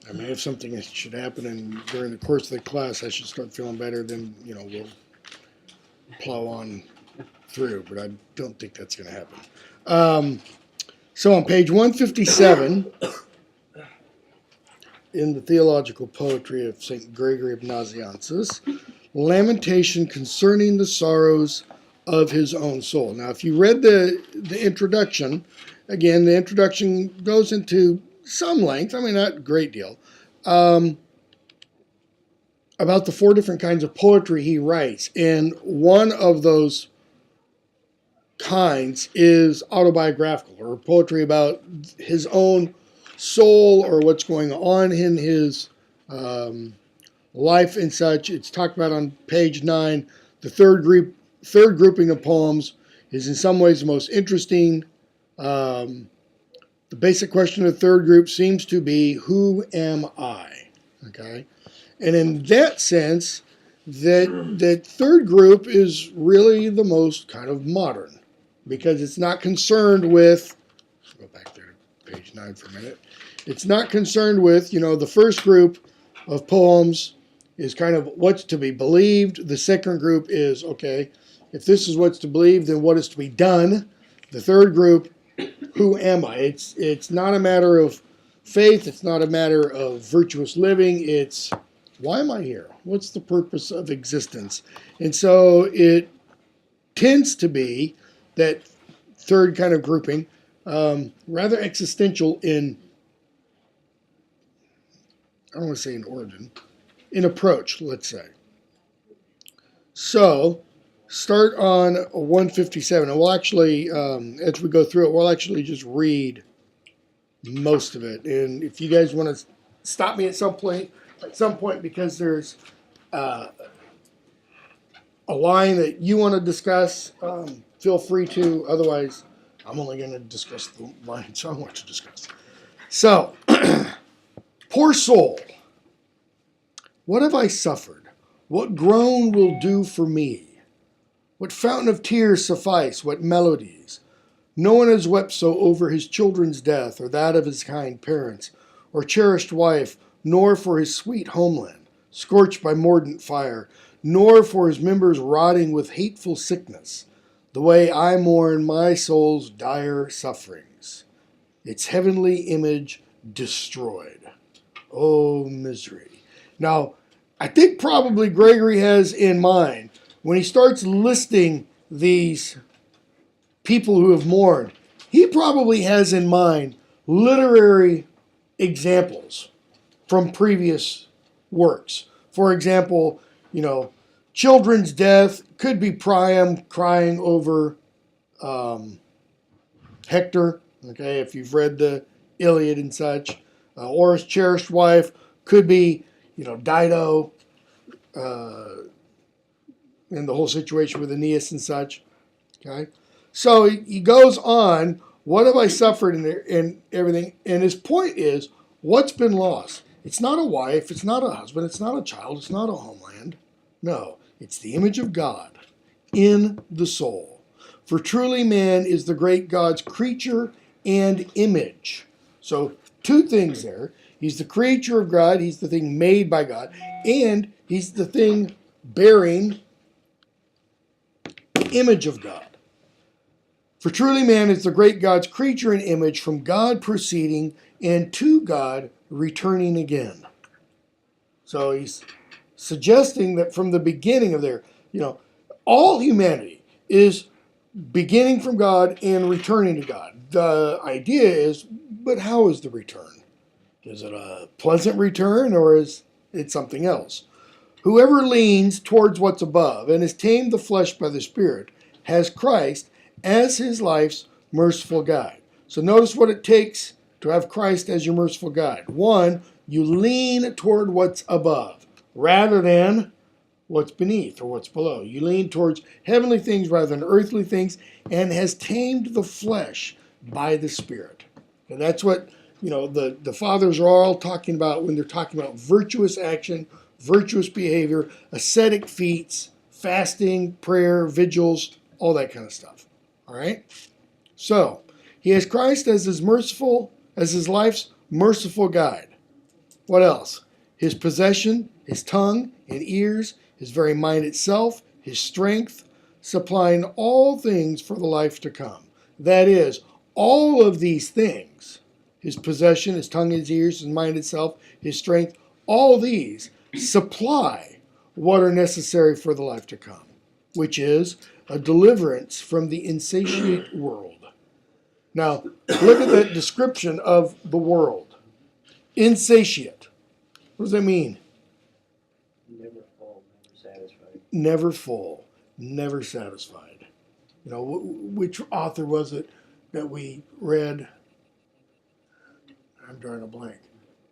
I mean, if something should happen and during the course of the class I should start feeling better, then, we'll plow on through, but I don't think that's going to happen. So on page 157 in the Theological Poetry of St. Gregory of Nazianzus, lamentation concerning the sorrows of his own soul. Now, if you read the introduction, again, the introduction goes into some length, I mean, not a great deal, about the 4 different kinds of poetry he writes. And one of those kinds is autobiographical, or poetry about his own soul or what's going on in his life and such. It's talked about on page 9. The third grouping of poems is in some ways the most interesting. The basic question of the third group seems to be, who am I? Okay, and in that sense, that third group is really the most kind of modern, because it's not concerned with, go back there to page 9 for a minute, it's not concerned with, the first group of poems is kind of what's to be believed. The second group is, okay, if this is what's to believe, then what is to be done? The third group, who am I? It's not a matter of faith. It's not a matter of virtuous living. It's, why am I here? What's the purpose of existence? And so it tends to be that third kind of grouping, rather existential in, I don't want to say in origin, in approach, let's say. So, start on 157, and we'll actually, as we go through it, we'll actually just read most of it. And if you guys want to stop me at some point, because there's a line that you want to discuss, feel free to. Otherwise, I'm only going to discuss the lines I want to discuss. So, poor soul, what have I suffered? What groan will do for me? What fountain of tears suffice? What melodies? No one has wept so over his children's death, or that of his kind parents, or cherished wife, nor for his sweet homeland, scorched by mordant fire, nor for his members rotting with hateful sickness, the way I mourn my soul's dire sufferings, its heavenly image destroyed. Oh, misery. Now, I think probably Gregory has in mind, when he starts listing these people who have mourned, he probably has in mind literary examples from previous works. For example, children's death could be Priam crying over Hector, okay, if you've read the Iliad and such. Or his cherished wife could be, Dido, in the whole situation with Aeneas and such. Okay, so he goes on, what have I suffered in everything? And his point is, what's been lost? It's not a wife, it's not a husband, it's not a child, it's not a homeland. No, it's the image of God in the soul. For truly man is the great God's creature and image. So 2 things there. He's the creature of God, he's the thing made by God, and he's the thing bearing the image of God. For truly man is the great God's creature and image, from God proceeding and to God returning again. So he's suggesting that from the beginning of all humanity is beginning from God and returning to God. The idea is, but how is the return? Is it a pleasant return, or is it something else? Whoever leans towards what's above and has tamed the flesh by the Spirit has Christ as his life's merciful guide. So notice what it takes to have Christ as your merciful guide. 1, you lean toward what's above rather than what's beneath or what's below. You lean towards heavenly things rather than earthly things, and has tamed the flesh by the Spirit. And that's what the fathers are all talking about when they're talking about virtuous action, virtuous behavior, ascetic feats, fasting, prayer, vigils, all that kind of stuff. All right? So, he has Christ as his life's merciful guide. What else? His possession, his tongue and ears, his very mind itself, his strength, supplying all things for the life to come. That is, all of these things, his possession, his tongue, his ears, his mind itself, his strength, all these supply what are necessary for the life to come, which is a deliverance from the insatiate world. Now, look at that description of the world. Insatiate. What does that mean? Never full, never satisfied. Never full, never satisfied. You know, which author was it that we read? I'm drawing a blank.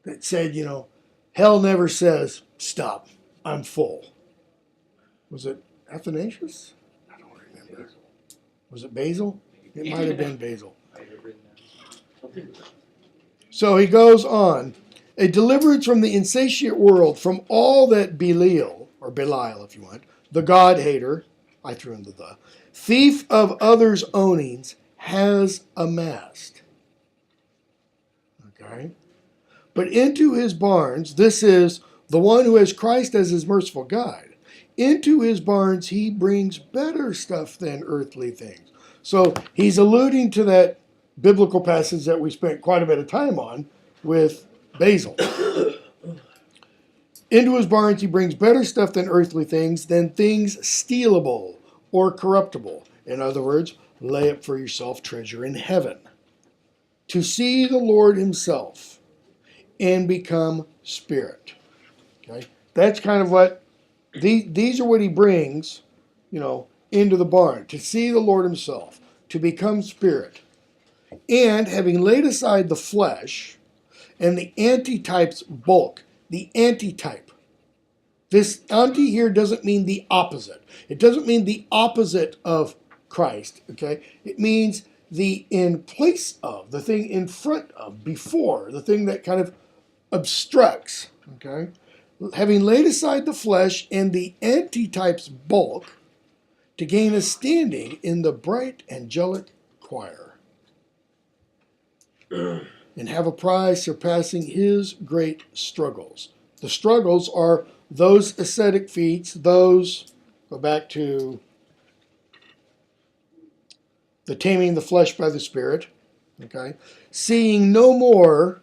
That said, you know, hell never says, stop, I'm full. Was it Athanasius? I don't remember. Was it Basil? It might have been Basil. So he goes on. A deliverance from the insatiate world, from all that Belial, or Belial if you want, the God-hater, I threw in the, thief of others' ownings, has amassed. Okay? But into his barns, this is the one who has Christ as his merciful guide, into his barns he brings better stuff than earthly things. So he's alluding to that biblical passage that we spent quite a bit of time on with Basil. Into his barns he brings better stuff than earthly things, than things stealable or corruptible. In other words, lay up for yourself treasure in heaven, to see the Lord himself and become spirit. Okay, that's kind of what these are what he brings, you know, into the barn, to see the Lord himself, to become spirit, and having laid aside the flesh and the antitype's bulk. The antitype. This anti here doesn't mean the opposite. It doesn't mean the opposite of Christ, okay? It means the in place of, the thing in front of, before, the thing that kind of obstructs, okay? Having laid aside the flesh and the antitype's bulk, to gain a standing in the bright angelic choir, and have a prize surpassing his great struggles. The struggles are those ascetic feats, those, go back to the taming the flesh by the Spirit, okay? Seeing no more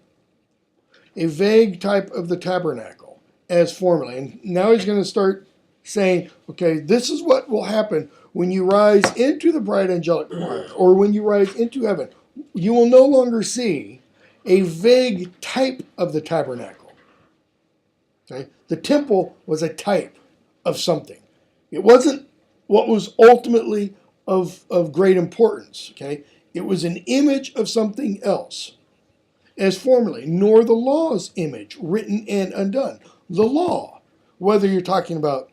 a vague type of the tabernacle as formerly. And now he's going to start saying, okay, this is what will happen when you rise into the bright angelic choir, or when you rise into heaven. You will no longer see a vague type of the tabernacle. Okay? The temple was a type of something. It wasn't what was ultimately of great importance. Okay? It was an image of something else, as formerly, nor the law's image, written and undone. The law, whether you're talking about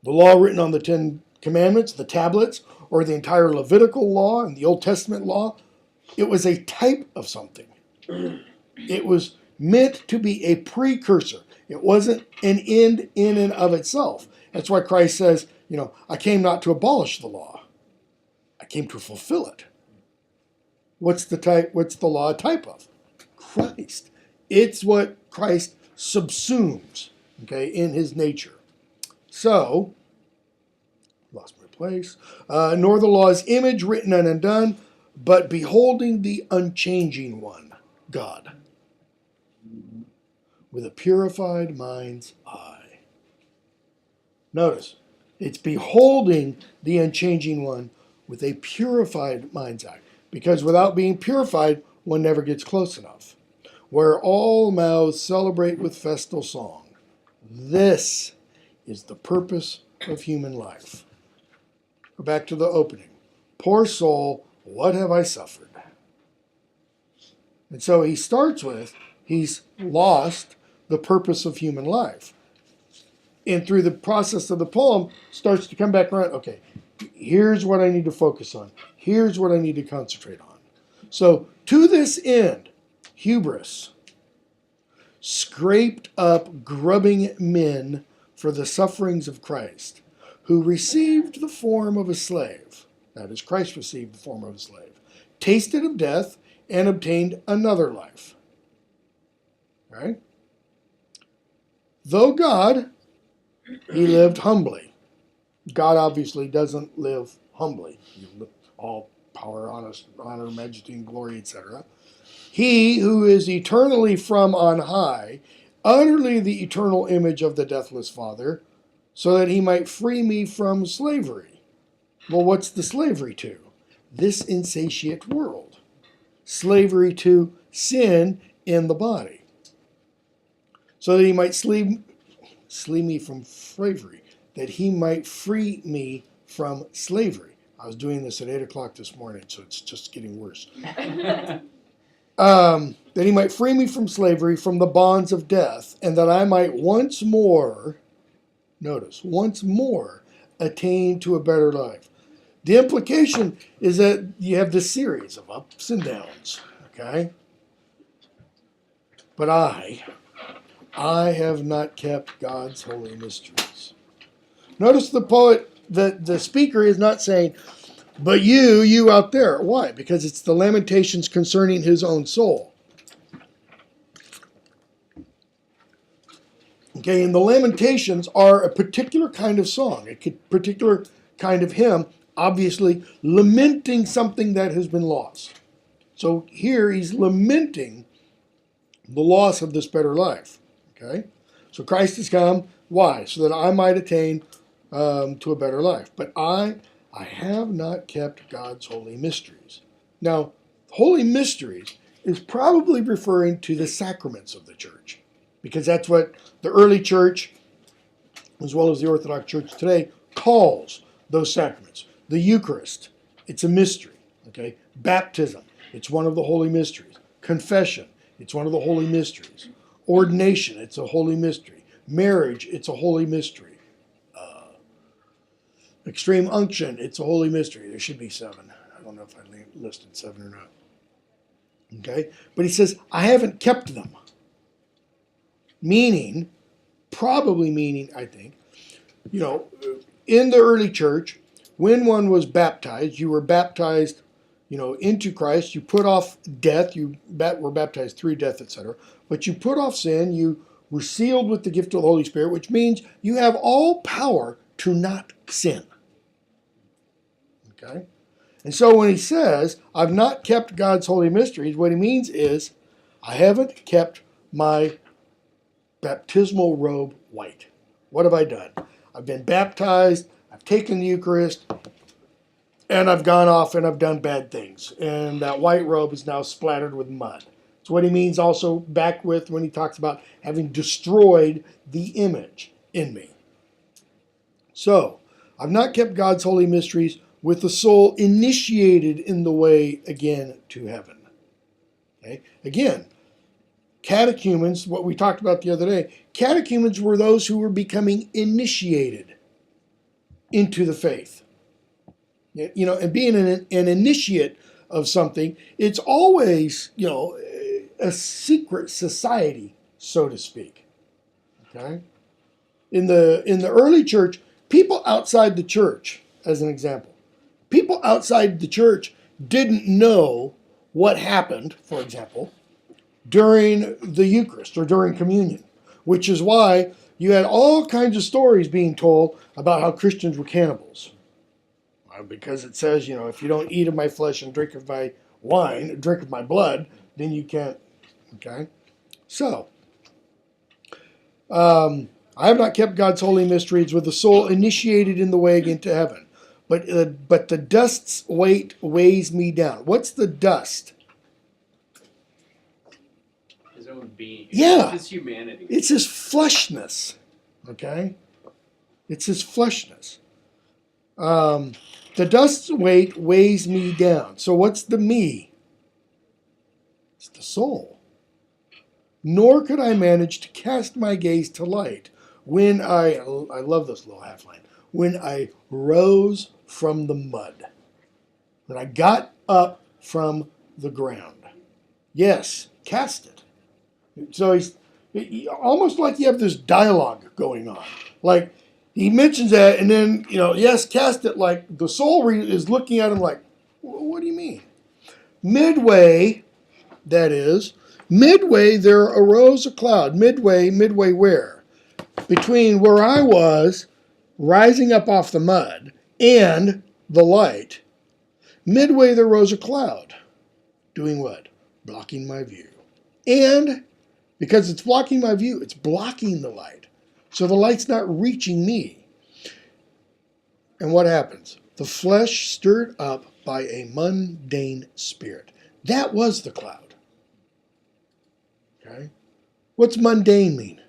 the law written on the 10 Commandments, the tablets, or the entire Levitical law and the Old Testament law, it was a type of something. It was meant to be a precursor. It wasn't an end in and of itself. That's why Christ says, you know, I came not to abolish the law. I came to fulfill it. What's the law a type of? Christ. It's what Christ subsumes, okay, in his nature. So, lost my place. Nor the law's image written and undone, but beholding the unchanging one, God, with a purified mind's eye. Notice, it's beholding the unchanging one with a purified mind's eye. Because without being purified, one never gets close enough. Where all mouths celebrate with festal song. This is the purpose of human life. Go back to the opening. Poor soul, what have I suffered? And so he starts with, he's lost the purpose of human life. And through the process of the poem, starts to come back around, okay, here's what I need to focus on. Here's what I need to concentrate on. So, to this end, hubris, scraped up grubbing men for the sufferings of Christ, who received the form of a slave, that is, Christ received the form of a slave, tasted of death, and obtained another life. Right? Though God, he lived humbly. God obviously doesn't live humbly. All power, honor, majesty, and glory, etc. He who is eternally from on high, utterly the eternal image of the deathless Father, so that he might free me from slavery. Well, what's the slavery to? This insatiate world. Slavery to sin in the body. So that he might slee me from slavery. That he might free me from slavery. I was doing this at 8 o'clock this morning, so it's just getting worse. That he might free me from slavery, from the bonds of death, and that I might once more, notice, once more attain to a better life. The implication is that you have this series of ups and downs, okay? But I have not kept God's holy mysteries. Notice the poet, the speaker is not saying, but you out there. Why? Because it's the lamentations concerning his own soul. Okay, and the lamentations are a particular kind of song, a particular kind of hymn, obviously lamenting something that has been lost. So here he's lamenting the loss of this better life. Okay, so Christ has come. Why? So that I might attain to a better life. But I have not kept God's holy mysteries. Now, holy mysteries is probably referring to the sacraments of the church, because that's what the early church, as well as the Orthodox Church today, calls those sacraments. The Eucharist, it's a mystery. Okay, baptism, it's one of the holy mysteries. Confession, it's one of the holy mysteries. Ordination, it's a holy mystery. Marriage, it's a holy mystery. Extreme unction, it's a holy mystery. There should be 7. I don't know if I listed 7 or not. Okay? But he says, I haven't kept them. Probably meaning, I think, in the early church, when one was baptized, you were baptized, into Christ. You put off death. You were baptized through death, etc. But you put off sin. You were sealed with the gift of the Holy Spirit, which means you have all power to not sin. Okay? And so when he says, I've not kept God's holy mysteries, what he means is, I haven't kept my baptismal robe white. What have I done? I've been baptized, I've taken the Eucharist, and I've gone off and I've done bad things. And that white robe is now splattered with mud. It's what he means also back with when he talks about having destroyed the image in me. So, I've not kept God's holy mysteries with the soul initiated in the way again to heaven. Okay? Again, catechumens, what we talked about the other day, catechumens were those who were becoming initiated into the faith. And being an initiate of something, it's always, a secret society, so to speak. Okay? In the early church, people outside the church, as an example, people outside the church didn't know what happened, for example, during the Eucharist or during communion, which is why you had all kinds of stories being told about how Christians were cannibals. Because it says, if you don't eat of my flesh and drink of my wine, drink of my blood, then you can't. Okay? So, I have not kept God's holy mysteries with the soul initiated in the way again to heaven. But the dust's weight weighs me down. What's the dust? His own being. Yeah. His humanity. It's his fleshness. Okay? It's his fleshness. The dust's weight weighs me down. So what's the me? It's the soul. Nor could I manage to cast my gaze to light when I love this little half line, when I rose from the mud, when I got up from the ground. Yes, cast it. So he's almost like you have this dialogue going on. Like, he mentions that, and then, yes, cast it, like the soul is looking at him like, what do you mean? Midway, that is, Midway there arose a cloud. Midway where? Between where I was, rising up off the mud, and the light. Midway there rose a cloud. Doing what? Blocking my view. And because it's blocking my view, it's blocking the light. So the light's not reaching me. And what happens? The flesh stirred up by a mundane spirit. That was the cloud. Okay? What's mundane mean?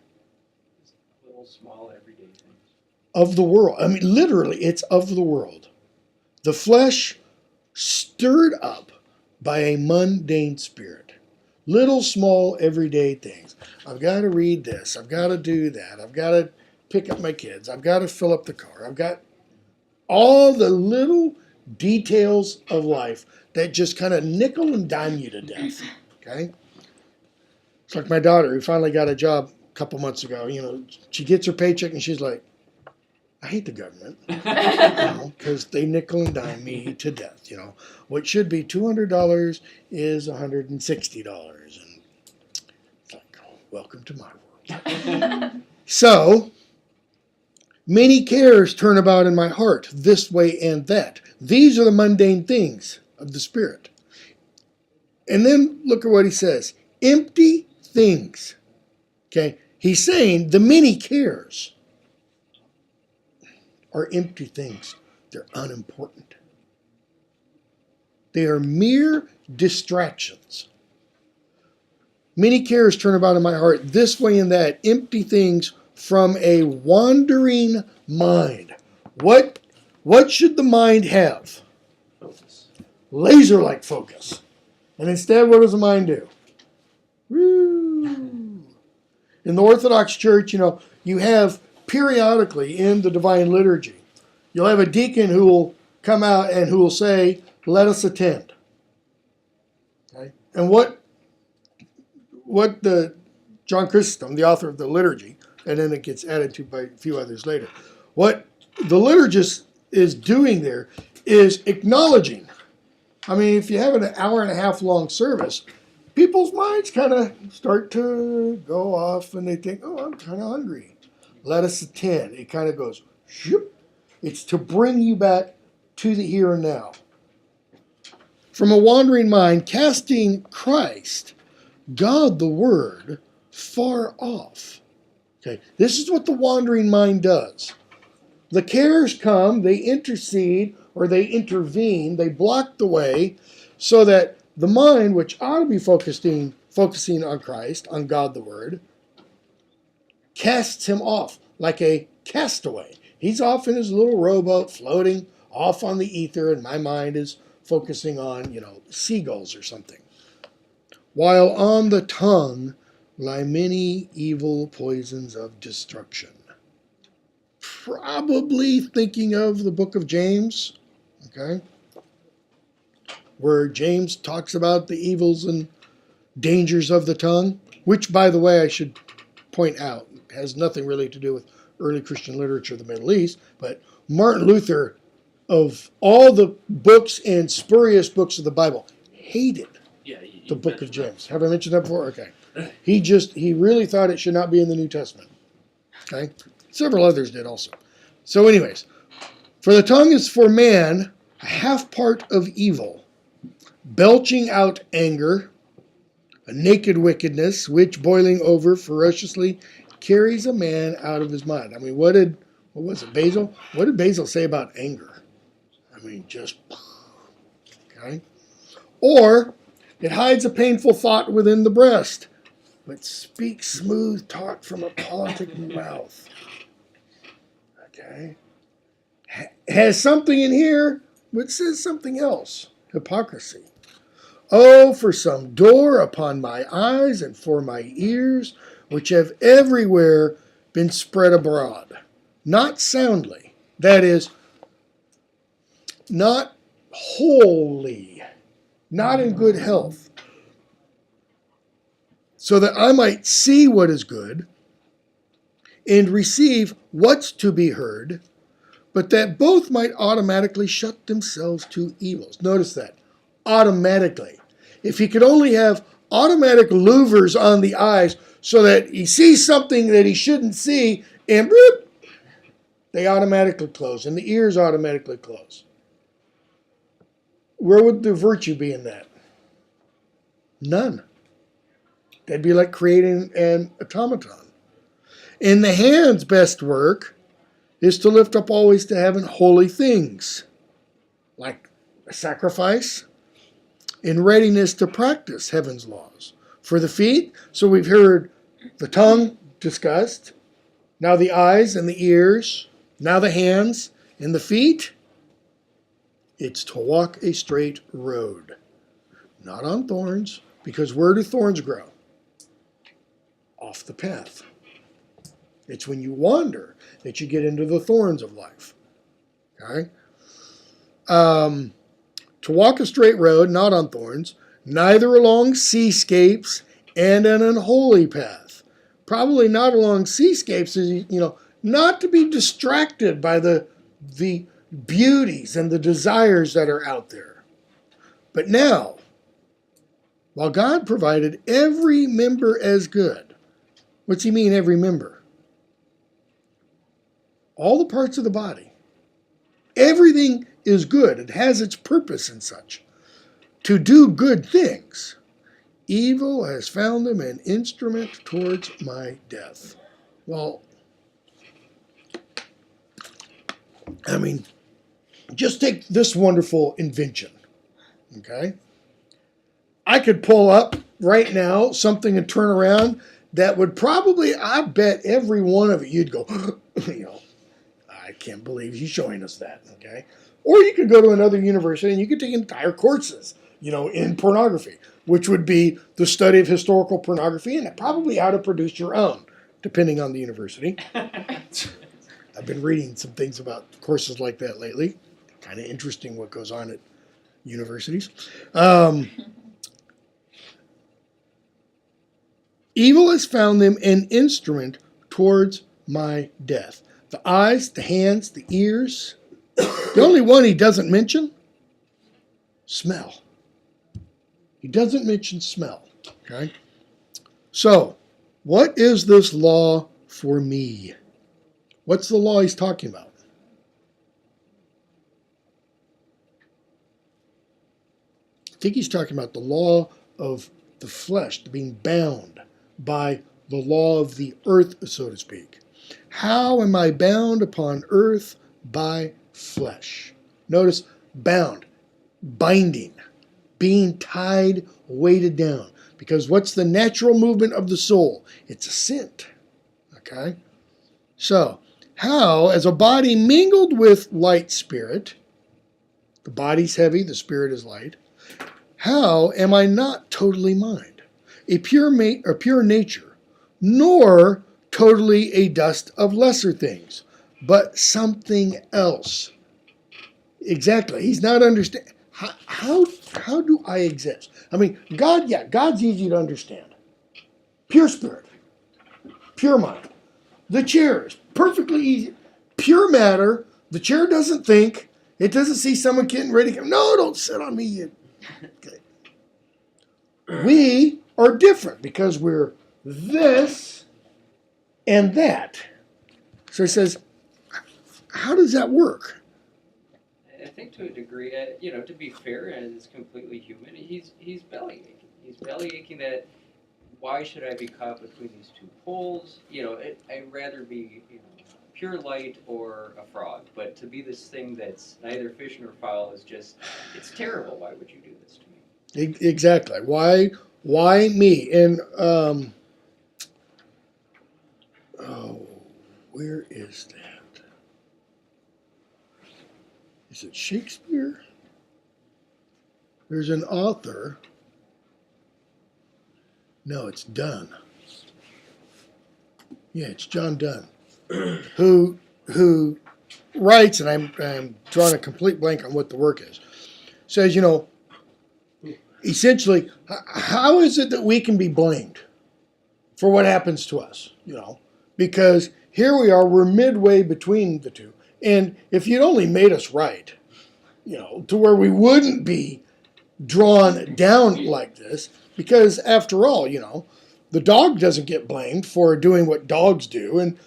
Little, small, everyday things. Of the world. I mean, literally, it's of the world. The flesh stirred up by a mundane spirit. Little, small, everyday things. I've got to read this. I've got to do that. I've got to pick up my kids. I've got to fill up the car. I've got all the little details of life that just kind of nickel and dime you to death. Okay? It's like my daughter who finally got a job a couple months ago. You know, she gets her paycheck and she's like, I hate the government, because they nickel and dime me to death. You know, what should be $200 is $160, and it's like, oh, welcome to my world. So, many cares turn about in my heart, this way and that. These are the mundane things of the Spirit. And then look at what he says. Empty things. Okay, he's saying the many cares are empty things. They're unimportant. They are mere distractions. Many cares turn about in my heart, this way and that, empty things from a wandering mind. What should the mind have? Focus. Laser-like focus. And instead, what does the mind do? Woo! In the Orthodox Church, you know, you have periodically in the Divine Liturgy, you'll have a deacon who will come out and who will say, let us attend. Okay? And what the John Chrysostom, the author of the liturgy, and then it gets added to by a few others later, what the liturgist is doing there is acknowledging. I mean, if you have an hour and a half long service, people's minds kind of start to go off and they think, oh, I'm kind of hungry. Let us attend. It kind of goes, shoop. It's to bring you back to the here and now. From a wandering mind, casting Christ, God the Word, far off. Okay, this is what the wandering mind does. The cares come, they intercede or they intervene, they block the way so that the mind, which ought to be focusing on Christ, on God the Word, casts him off like a castaway. He's off in his little rowboat floating off on the ether, and my mind is focusing on, seagulls or something. While on the tongue lie many evil poisons of destruction. Probably thinking of the book of James, okay, where James talks about the evils and dangers of the tongue, which, by the way, I should point out, has nothing really to do with early Christian literature of the Middle East, but Martin Luther, of all the books and spurious books of the Bible, hated the book of James. Have I mentioned that before? Okay. He really thought it should not be in the New Testament. Okay? Several others did also. So anyways, for the tongue is for man a half part of evil, belching out anger, a naked wickedness, which boiling over ferociously carries a man out of his mind. I mean, what was it, Basil? What did Basil say about anger? I mean, just, okay? Or, it hides a painful thought within the breast, but speaks smooth talk from a politic mouth. Okay? Has something in here, but says something else. Hypocrisy. Oh, for some door upon my eyes and for my ears, which have everywhere been spread abroad. Not soundly, that is, not wholly, not in good health, so that I might see what is good and receive what's to be heard, but that both might automatically shut themselves to evils. Notice that, automatically. If he could only have automatic louvers on the eyes so that he sees something that he shouldn't see, and bloop, they automatically close, and the ears automatically close. Where would the virtue be in that? None. That'd be like creating an automaton. And the hand's best work is to lift up always to heaven holy things, like a sacrifice, in readiness to practice heaven's laws. For the feet, so we've heard the tongue discussed, now the eyes and the ears, now the hands and the feet. It's to walk a straight road, not on thorns, because where do thorns grow? Off the path. It's when you wander that you get into the thorns of life. Okay? To walk a straight road, not on thorns, neither along seascapes and an unholy path. Probably not along seascapes, not to be distracted by the beauties and the desires that are out there. But now, while God provided every member as good, what's he mean, every member? All the parts of the body. Everything is good. It has its purpose and such. To do good things. Evil has found them an instrument towards my death. Well, just take this wonderful invention. Okay? I could pull up right now something and turn around that would probably, I bet every one of you'd go, I can't believe he's showing us that, okay? Or you could go to another university and you could take entire courses, in pornography, which would be the study of historical pornography and probably how to produce your own, depending on the university. I've been reading some things about courses like that lately. Kind of interesting what goes on at universities. Evil has found them an instrument towards my death. The eyes, the hands, the ears. The only one he doesn't mention, smell. He doesn't mention smell. Okay? So, what is this law for me? What's the law he's talking about? I think he's talking about the law of the flesh, being bound by the law of the earth, so to speak. How am I bound upon earth by flesh? Notice, bound, binding, being tied, weighted down. Because what's the natural movement of the soul? It's ascent. Okay? So, how, as a body mingled with light spirit, the body's heavy, the spirit is light, how am I not totally mind, a pure nature, nor totally a dust of lesser things, but something else? Exactly. He's not understanding. How do I exist? God's easy to understand. Pure spirit, pure mind. The chair is perfectly easy. Pure matter. The chair doesn't think. It doesn't see someone getting ready to come. No, don't sit on me. Okay. We are different because we're this and that. So he says, how does that work? I think to a degree, to be fair, and it's completely human, he's bellyaching. He's bellyaching that, why should I be caught between these two poles? I'd rather be pure light or a frog. But to be this thing that's neither fish nor fowl is just, it's terrible. Why would you do this to me? Exactly. Why me? And, where is that? Is it Shakespeare? There's an author. No, it's Donne. Yeah, it's John Donne, who writes, and I'm drawing a complete blank on what the work is. Says, essentially, how is it that we can be blamed for what happens to us? Because here we are, we're midway between the two. And if you'd only made us right, to where we wouldn't be drawn down like this, Because after all, the dog doesn't get blamed for doing what dogs do, and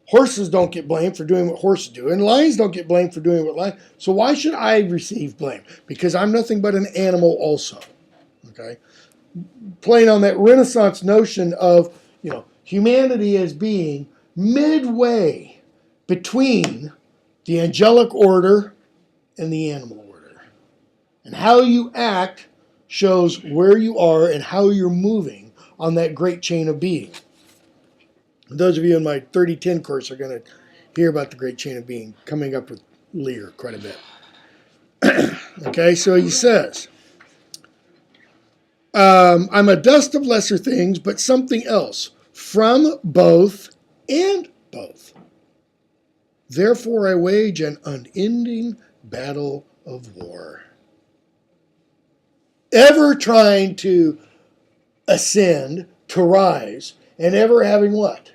horses don't get blamed for doing what horses do, and lions don't get blamed for doing what lions. So why should I receive blame? Because I'm nothing but an animal also. Okay? Playing on that Renaissance notion of, humanity as being midway between the angelic order and the animal order. And how you act shows where you are and how you're moving on that great chain of being. Those of you in my 3010 course are going to hear about the great chain of being coming up with Lear quite a bit. Okay, so he says, I'm a dust of lesser things, but something else, from both and both. Therefore I wage an unending battle of war. Ever trying to ascend, to rise, and ever having what?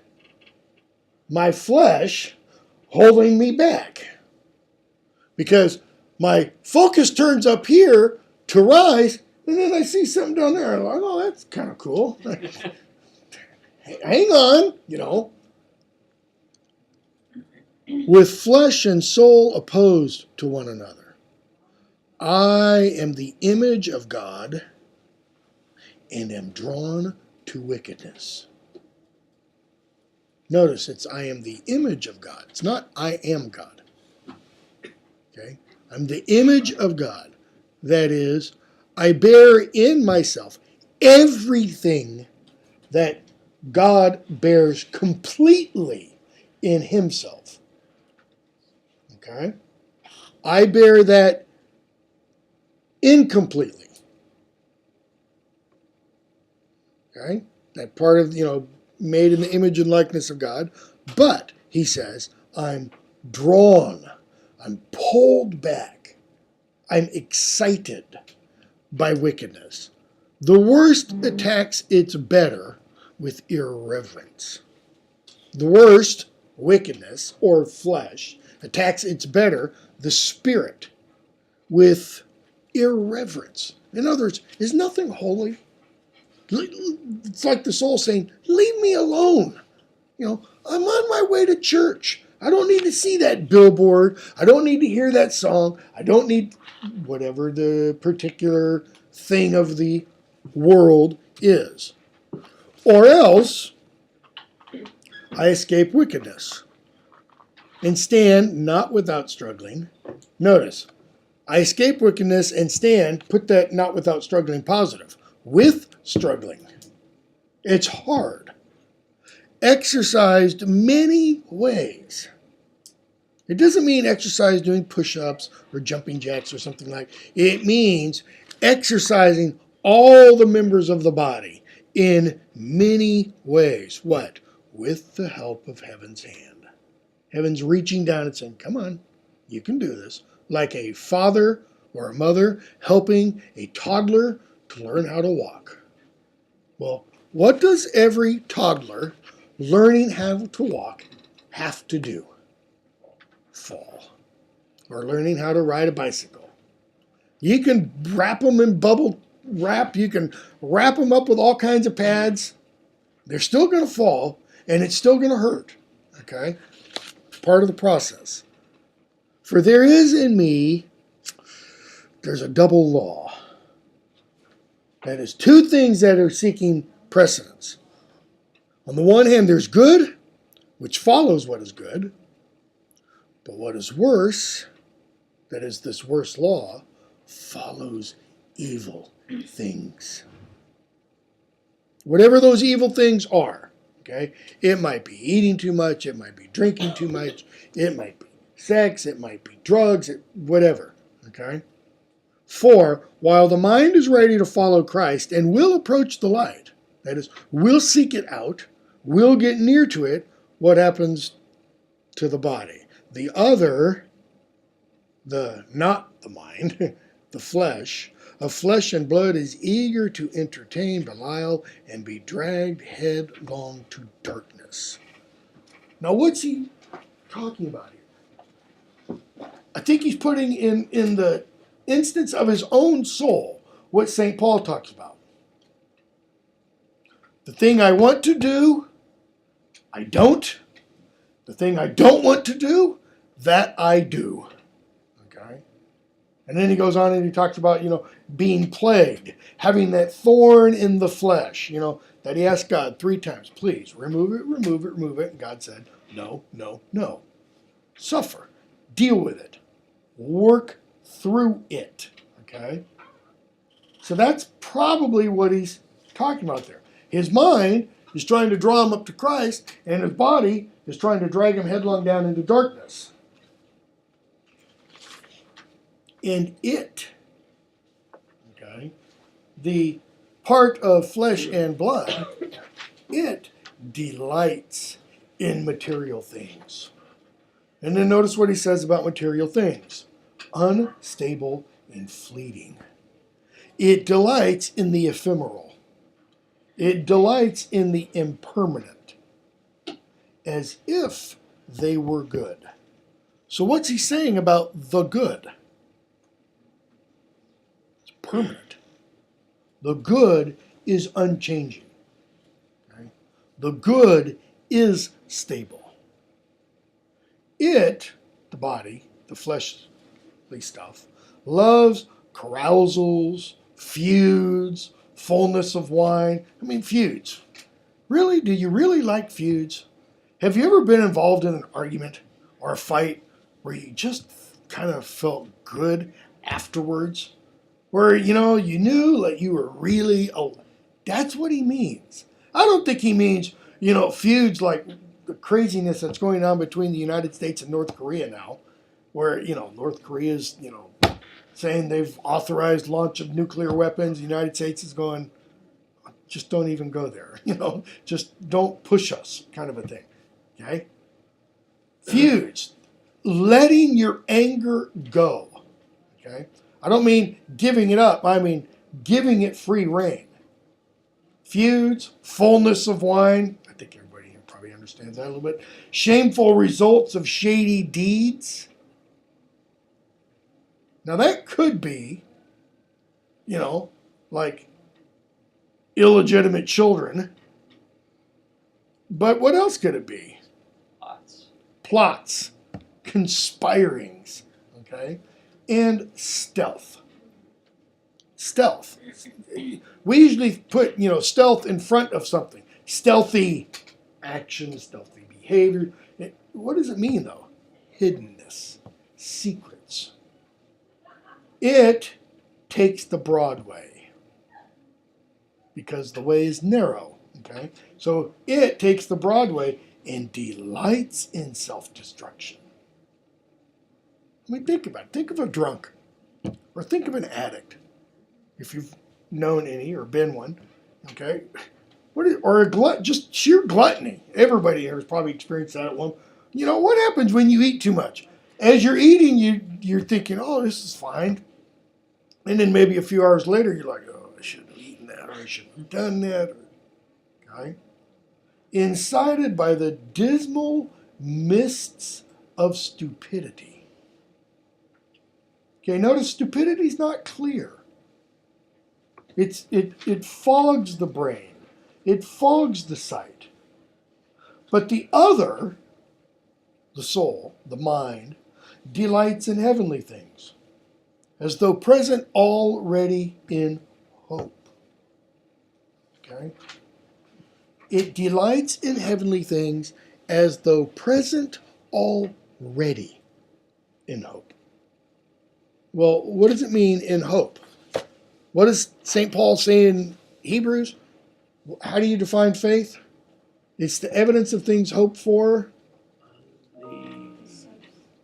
My flesh holding me back. Because my focus turns up here to rise, and then I see something down there. I'm like, oh, that's kind of cool. Hang on, With flesh and soul opposed to one another. I am the image of God and am drawn to wickedness. Notice it's I am the image of God. It's not I am God. Okay? I'm the image of God. That is, I bear in myself everything that God bears completely in himself. Okay? I bear that incompletely. Okay? That part of, made in the image and likeness of God. But, he says, I'm drawn. I'm pulled back. I'm excited by wickedness. The worst attacks its better with irreverence. The worst, wickedness, or flesh, attacks its better, the spirit, with irreverence. In other words, is nothing holy? It's like the soul saying, leave me alone. I'm on my way to church. I don't need to see that billboard. I don't need to hear that song. I don't need whatever the particular thing of the world is. Or else, I escape wickedness and stand not without struggling. Notice, I escape wickedness and stand, put that not without struggling positive, with struggling. It's hard. Exercised many ways. It doesn't mean exercise doing push-ups or jumping jacks or something like that. It means exercising all the members of the body in many ways. What? With the help of heaven's hand. Heaven's reaching down and saying, come on, you can do this. Like a father or a mother helping a toddler to learn how to walk. Well, what does every toddler learning how to walk have to do? Fall. Or learning how to ride a bicycle. You can wrap them in bubble wrap. You can wrap them up with all kinds of pads. They're still going to fall, and it's still going to hurt. Okay? Part of the process. For there is in me, there's a double law. That is two things that are seeking precedence. On the one hand, there's good, which follows what is good. But what is worse, that is this worse law, follows evil things. Whatever those evil things are, okay? It might be eating too much, it might be drinking too much, it might be sex, it might be drugs, whatever, okay? For while the mind is ready to follow Christ and will approach the light, that is, will seek it out, will get near to it, what happens to the body? The other, not the mind, the flesh, of flesh and blood is eager to entertain Belial and be dragged headlong to darkness. Now what's he talking about here? I think he's putting in the instance of his own soul what St. Paul talks about. The thing I want to do, I don't. The thing I don't want to do, that I do. Okay? And then he goes on and he talks about, being plagued, having that thorn in the flesh, that he asked God 3 times, please remove it, remove it, remove it. And God said, no, no, no. Suffer. Deal with it. Work through it. Okay? So that's probably what he's talking about there. His mind is trying to draw him up to Christ, and his body is trying to drag him headlong down into darkness. And it, okay, the part of flesh and blood, it delights in material things. And then notice what he says about material things. Unstable and fleeting. It delights in the ephemeral. It delights in the impermanent, as if they were good. So what's he saying about the good? It's permanent. The good is unchanging. Okay? The good is stable. It, the body, the fleshly stuff, loves carousals, feuds, fullness of wine. I mean, feuds. Really? Do you really like feuds? Have you ever been involved in an argument or a fight where you just kind of felt good afterwards? Where, you knew like you were really, that's what he means. I don't think he means, feuds like the craziness that's going on between the United States and North Korea now, where, North Korea is, saying they've authorized launch of nuclear weapons. The United States is going, just don't even go there. Just don't push us, kind of a thing. Okay? Feuds, letting your anger go. Okay? I don't mean giving it up. I mean giving it free rein. Feuds, fullness of wine. I think everybody here probably understands that a little bit. Shameful results of shady deeds. Now that could be, like illegitimate children. But what else could it be? Plots, conspirings, okay? And stealth. Stealth. We usually put, stealth in front of something. Stealthy action, stealthy behavior. What does it mean, though? Hiddenness, secrets. It takes the broad way because the way is narrow, okay? So it takes the broad way and delights in self-destruction. I mean, think about it. Think of a drunk or think of an addict, if you've known any or been one, okay? Or a glut, just sheer gluttony. Everybody here has probably experienced that at one. What happens when you eat too much? As you're eating, you're thinking, oh, this is fine. And then maybe a few hours later, you're like, oh, I shouldn't have eaten that, or I shouldn't have done that. Okay? Incited by the dismal mists of stupidity. Okay, notice stupidity is not clear. It fogs the brain. It fogs the sight. But the other, the soul, the mind, delights in heavenly things, as though present already in hope. Okay? It delights in heavenly things as though present already in hope. Well, what does it mean in hope? What does St. Paul say in Hebrews? How do you define faith? It's the evidence of things hoped for,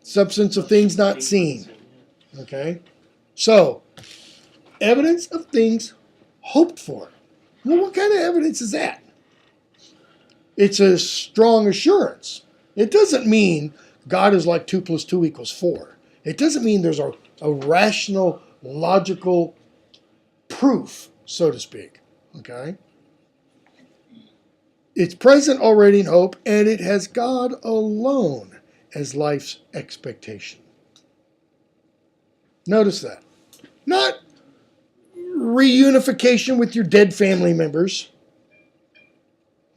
substance of things not seen. Okay? So, evidence of things hoped for. Well, what kind of evidence is that? It's a strong assurance. It doesn't mean God is like 2 + 2 = 4. It doesn't mean there's a rational, logical proof, so to speak. Okay? It's present already in hope, and it has God alone as life's expectation. Notice that. Not reunification with your dead family members.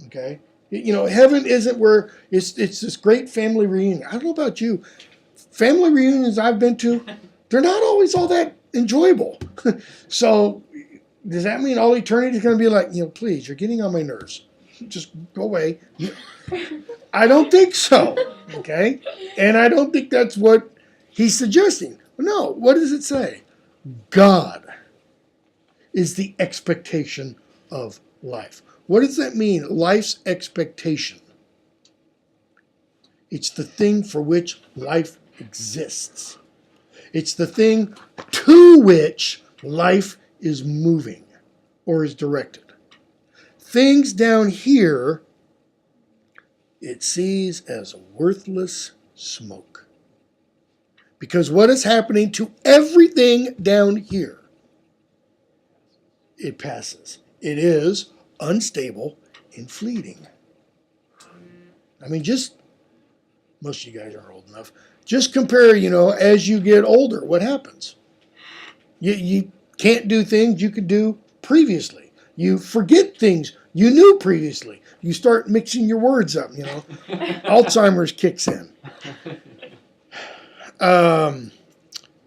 Okay? Heaven isn't where it's this great family reunion. I don't know about you. Family reunions I've been to, they're not always all that enjoyable. So does that mean all eternity is going to be like, please, you're getting on my nerves. Just go away. I don't think so. Okay? And I don't think that's what he's suggesting. No, what does it say? God is the expectation of life. What does that mean? Life's expectation. It's the thing for which life exists. It's the thing to which life is moving or is directed. Things down here, it sees as worthless smoke. Because what is happening to everything down here? It passes. It is unstable and fleeting. I mean, most of you guys aren't old enough. Just compare, as you get older, what happens? You can't do things you could do previously. You forget things you knew previously. You start mixing your words up, Alzheimer's kicks in. Down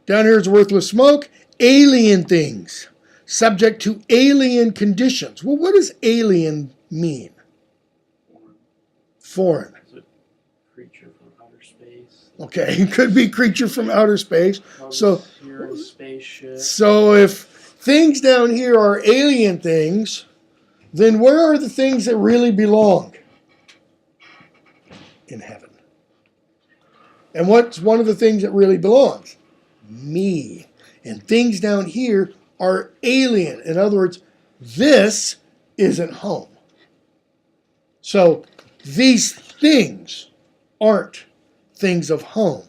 here is worthless smoke. Alien things. Subject to alien conditions. Well, what does alien mean? Foreign. Is it creature from outer space? Okay, it could be creature from outer space. So you're in a spaceship. So if things down here are alien things, then where are the things that really belong? In heaven. And what's one of the things that really belongs? Me. And things down here are alien. In other words, this isn't home. So these things aren't things of home,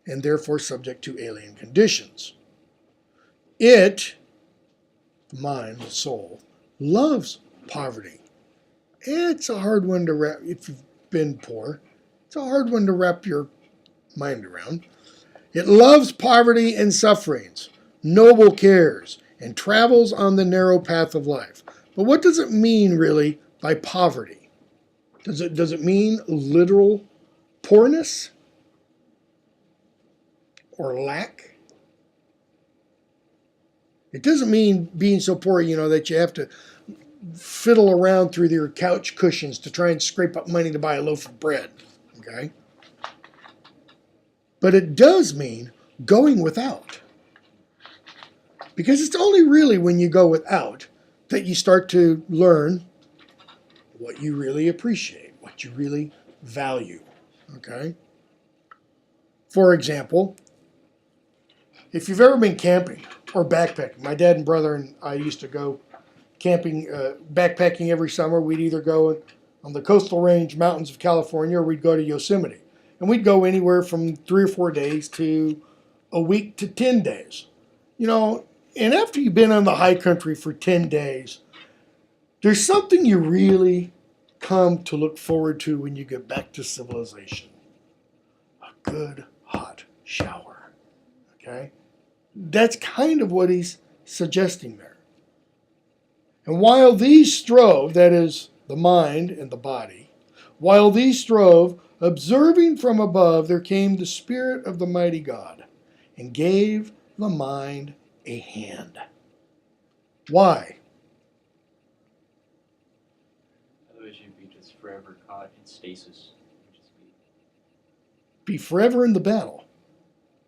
and therefore subject to alien conditions. It, the mind, the soul, loves poverty. It's a hard one to wrap, if you've been poor, it's a hard one to wrap your mind around. It loves poverty and sufferings, noble cares, and travels on the narrow path of life. But what does it mean, really, by poverty? Does it mean literal poorness? Or lack? It doesn't mean being so poor, that you have to fiddle around through your couch cushions to try and scrape up money to buy a loaf of bread. Okay? But it does mean going without. Because it's only really when you go without that you start to learn what you really appreciate, what you really value. Okay? For example, if you've ever been camping or backpacking, my dad and brother and I used to go camping, backpacking every summer. We'd either go on the coastal range mountains of California or we'd go to Yosemite. And we'd go anywhere from 3 or 4 days to a week to 10 days. And after you've been on the high country for 10 days, there's something you really come to look forward to when you get back to civilization. A good hot shower. Okay? That's kind of what he's suggesting there. And while these strove, that is, the mind and the body, while these strove, observing from above, there came the Spirit of the mighty God and gave the mind a hand. Why? Otherwise you'd be just forever caught in stasis. Be forever in the battle.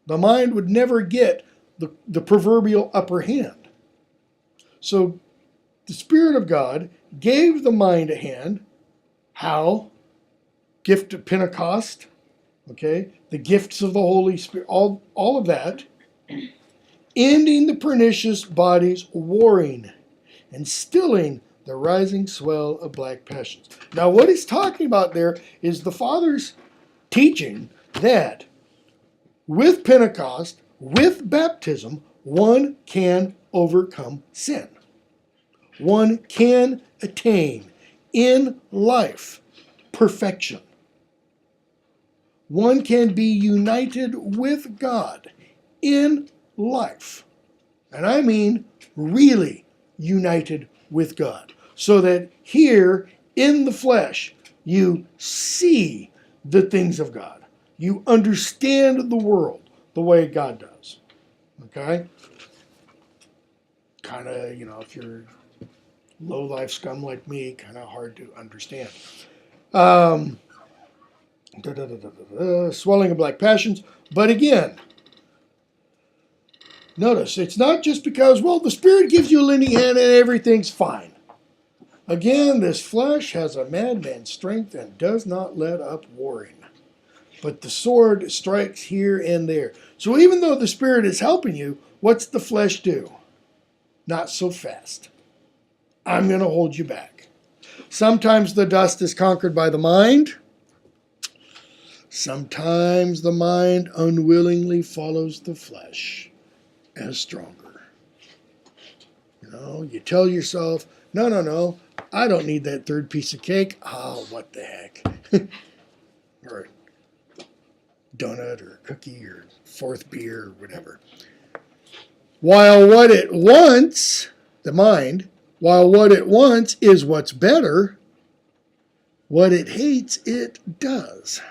The mind would never get the proverbial upper hand. So the Spirit of God gave the mind a hand. How? Gift of Pentecost, okay? The gifts of the Holy Spirit, all of that. Ending the pernicious bodies warring and stilling the rising swell of black passions. Now what he's talking about there is the Father's teaching that with Pentecost, with baptism, one can overcome sin. One can attain in life perfection. One can be united with God in life. And I mean really united with God. so that here in the flesh you see the things of God. You understand the world the way God does. Okay? Kind of, if you're low-life scum like me, kind of hard to understand. Swelling of black passions. But again, notice, it's not just because, the Spirit gives you a lending hand and everything's fine. Again, this flesh has a madman's strength and does not let up warring. But the sword strikes here and there. So even though the Spirit is helping you, what's the flesh do? Not so fast. I'm going to hold you back. Sometimes the dust is conquered by the mind. Sometimes the mind unwillingly follows the flesh as stronger. You tell yourself, no, I don't need that third piece of cake. Oh, what the heck. Or donut or cookie or fourth beer or whatever. While what it wants, the mind, is what's better, what it hates, it does.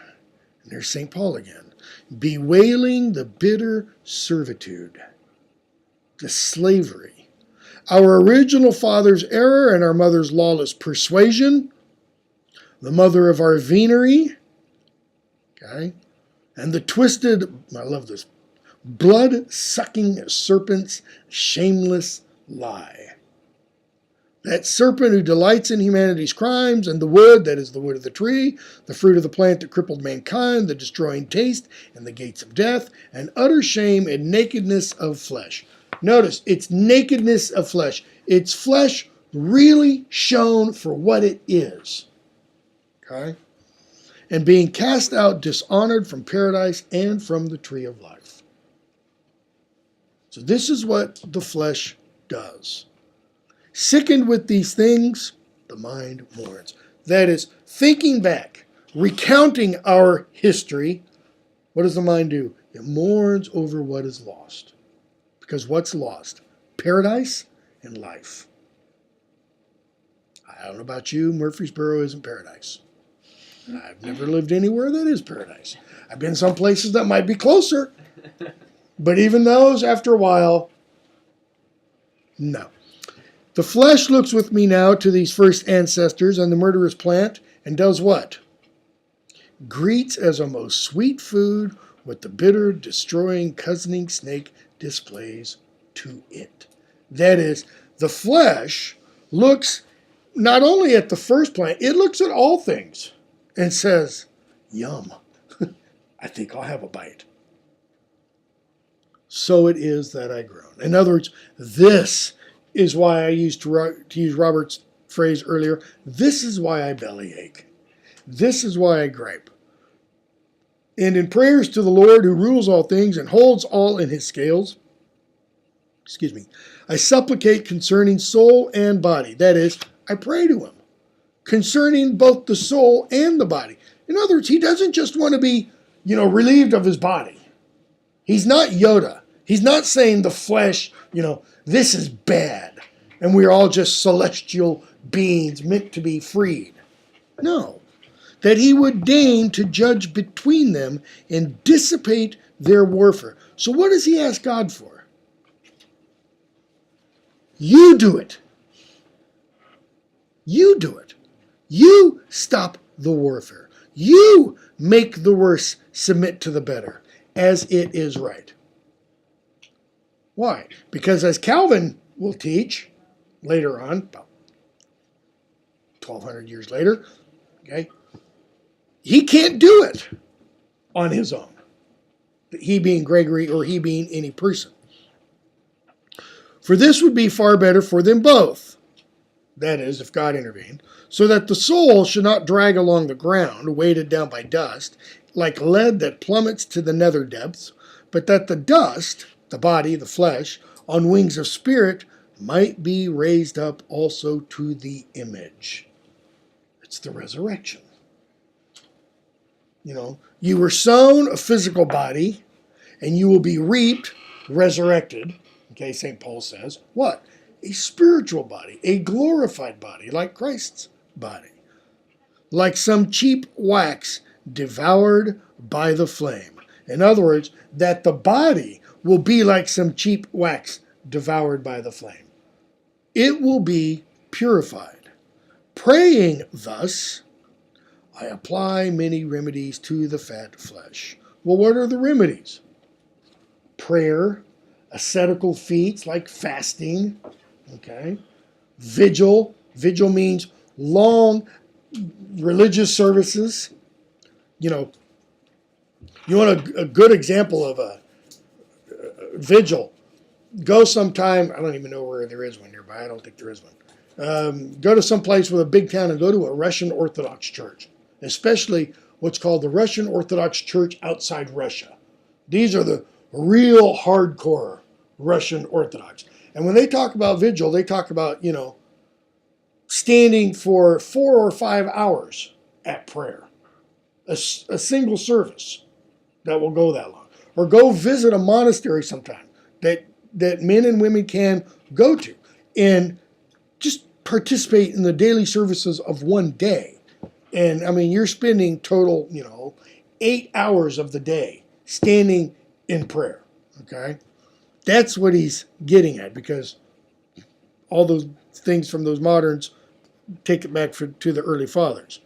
And there's St. Paul again. Bewailing the bitter servitude, the slavery, our original father's error and our mother's lawless persuasion, the mother of our venery, okay, and the twisted, I love this, blood-sucking serpent's shameless lie. That serpent who delights in humanity's crimes, and the wood, that is the wood of the tree, the fruit of the plant that crippled mankind, the destroying taste, and the gates of death, and utter shame and nakedness of flesh. Notice, it's nakedness of flesh. It's flesh really shown for what it is. Okay? And being cast out dishonored from paradise and from the tree of life. So this is what the flesh does. Sickened with these things, the mind mourns. That is, thinking back, recounting our history, what does the mind do? It mourns over what is lost. Because what's lost? Paradise and life. I don't know about you, Murfreesboro isn't paradise. I've never lived anywhere that is paradise. I've been some places that might be closer. But even those, after a while, no. The flesh looks with me now to these first ancestors and the murderous plant and does what? Greets as a most sweet food what the bitter, destroying, cousining snake displays to it. That is, the flesh looks not only at the first plant, it looks at all things and says, yum, I think I'll have a bite. So it is that I groan. In other words, this is why I used to use Robert's phrase earlier, this is why I bellyache. This is why I gripe. And in prayers to the Lord who rules all things and holds all in his scales, I supplicate concerning soul and body. That is, I pray to him concerning both the soul and the body. In other words, he doesn't just want to be, relieved of his body. He's not Yoda. He's not saying the flesh, this is bad and we're all just celestial beings meant to be freed. No. That he would deign to judge between them and dissipate their warfare. So what does he ask God for? You do it. You do it. You stop the warfare. You make the worse submit to the better, as it is right. Why? Because as Calvin will teach later on, about 1,200 years later, okay, he can't do it on his own. He being Gregory or he being any person. For this would be far better for them both. That is, if God intervened, so that the soul should not drag along the ground, weighted down by dust, like lead that plummets to the nether depths, but that the dust, the body, the flesh, on wings of spirit, might be raised up also to the image. It's the resurrection. You were sown a physical body, and you will be reaped, resurrected. Okay, St. Paul says, what? a spiritual body, a glorified body, like Christ's body, like some cheap wax devoured by the flame. In other words, that the body will be like some cheap wax devoured by the flame. It will be purified. Praying thus, I apply many remedies to the fat flesh. Well, what are the remedies? Prayer, ascetical feats like fasting, okay? Vigil. Vigil means long religious services. You know, you want a good example of a vigil. Go sometime, I don't even know where there is one nearby. I don't think there is one. Go to some place with a big town and go to a Russian Orthodox church, especially what's called the Russian Orthodox Church outside Russia. These are the real hardcore Russian Orthodox. And when they talk about vigil, they talk about, standing for 4 or 5 hours at prayer. A single service that will go that long. Or go visit a monastery sometime that men and women can go to and just participate in the daily services of one day. And I mean, you're spending total, 8 hours of the day standing in prayer. Okay? That's what he's getting at, because all those things from those moderns take it back to the early fathers.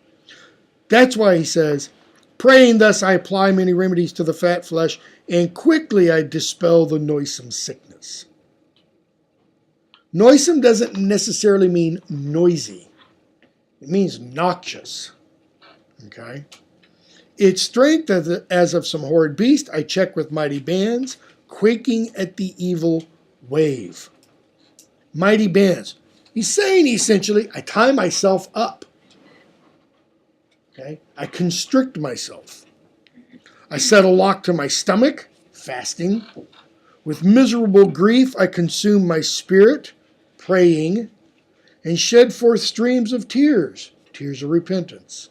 That's why he says, praying thus I apply many remedies to the fat flesh, and quickly I dispel the noisome sickness. Noisome doesn't necessarily mean noisy. It means noxious. Okay? Its strength as of some horrid beast, I check with mighty bands, quaking at the evil wave. Mighty bands. He's saying essentially, I tie myself up. Okay? I constrict myself. I set a lock to my stomach, fasting. With miserable grief, I consume my spirit, praying, and shed forth streams of tears, tears of repentance.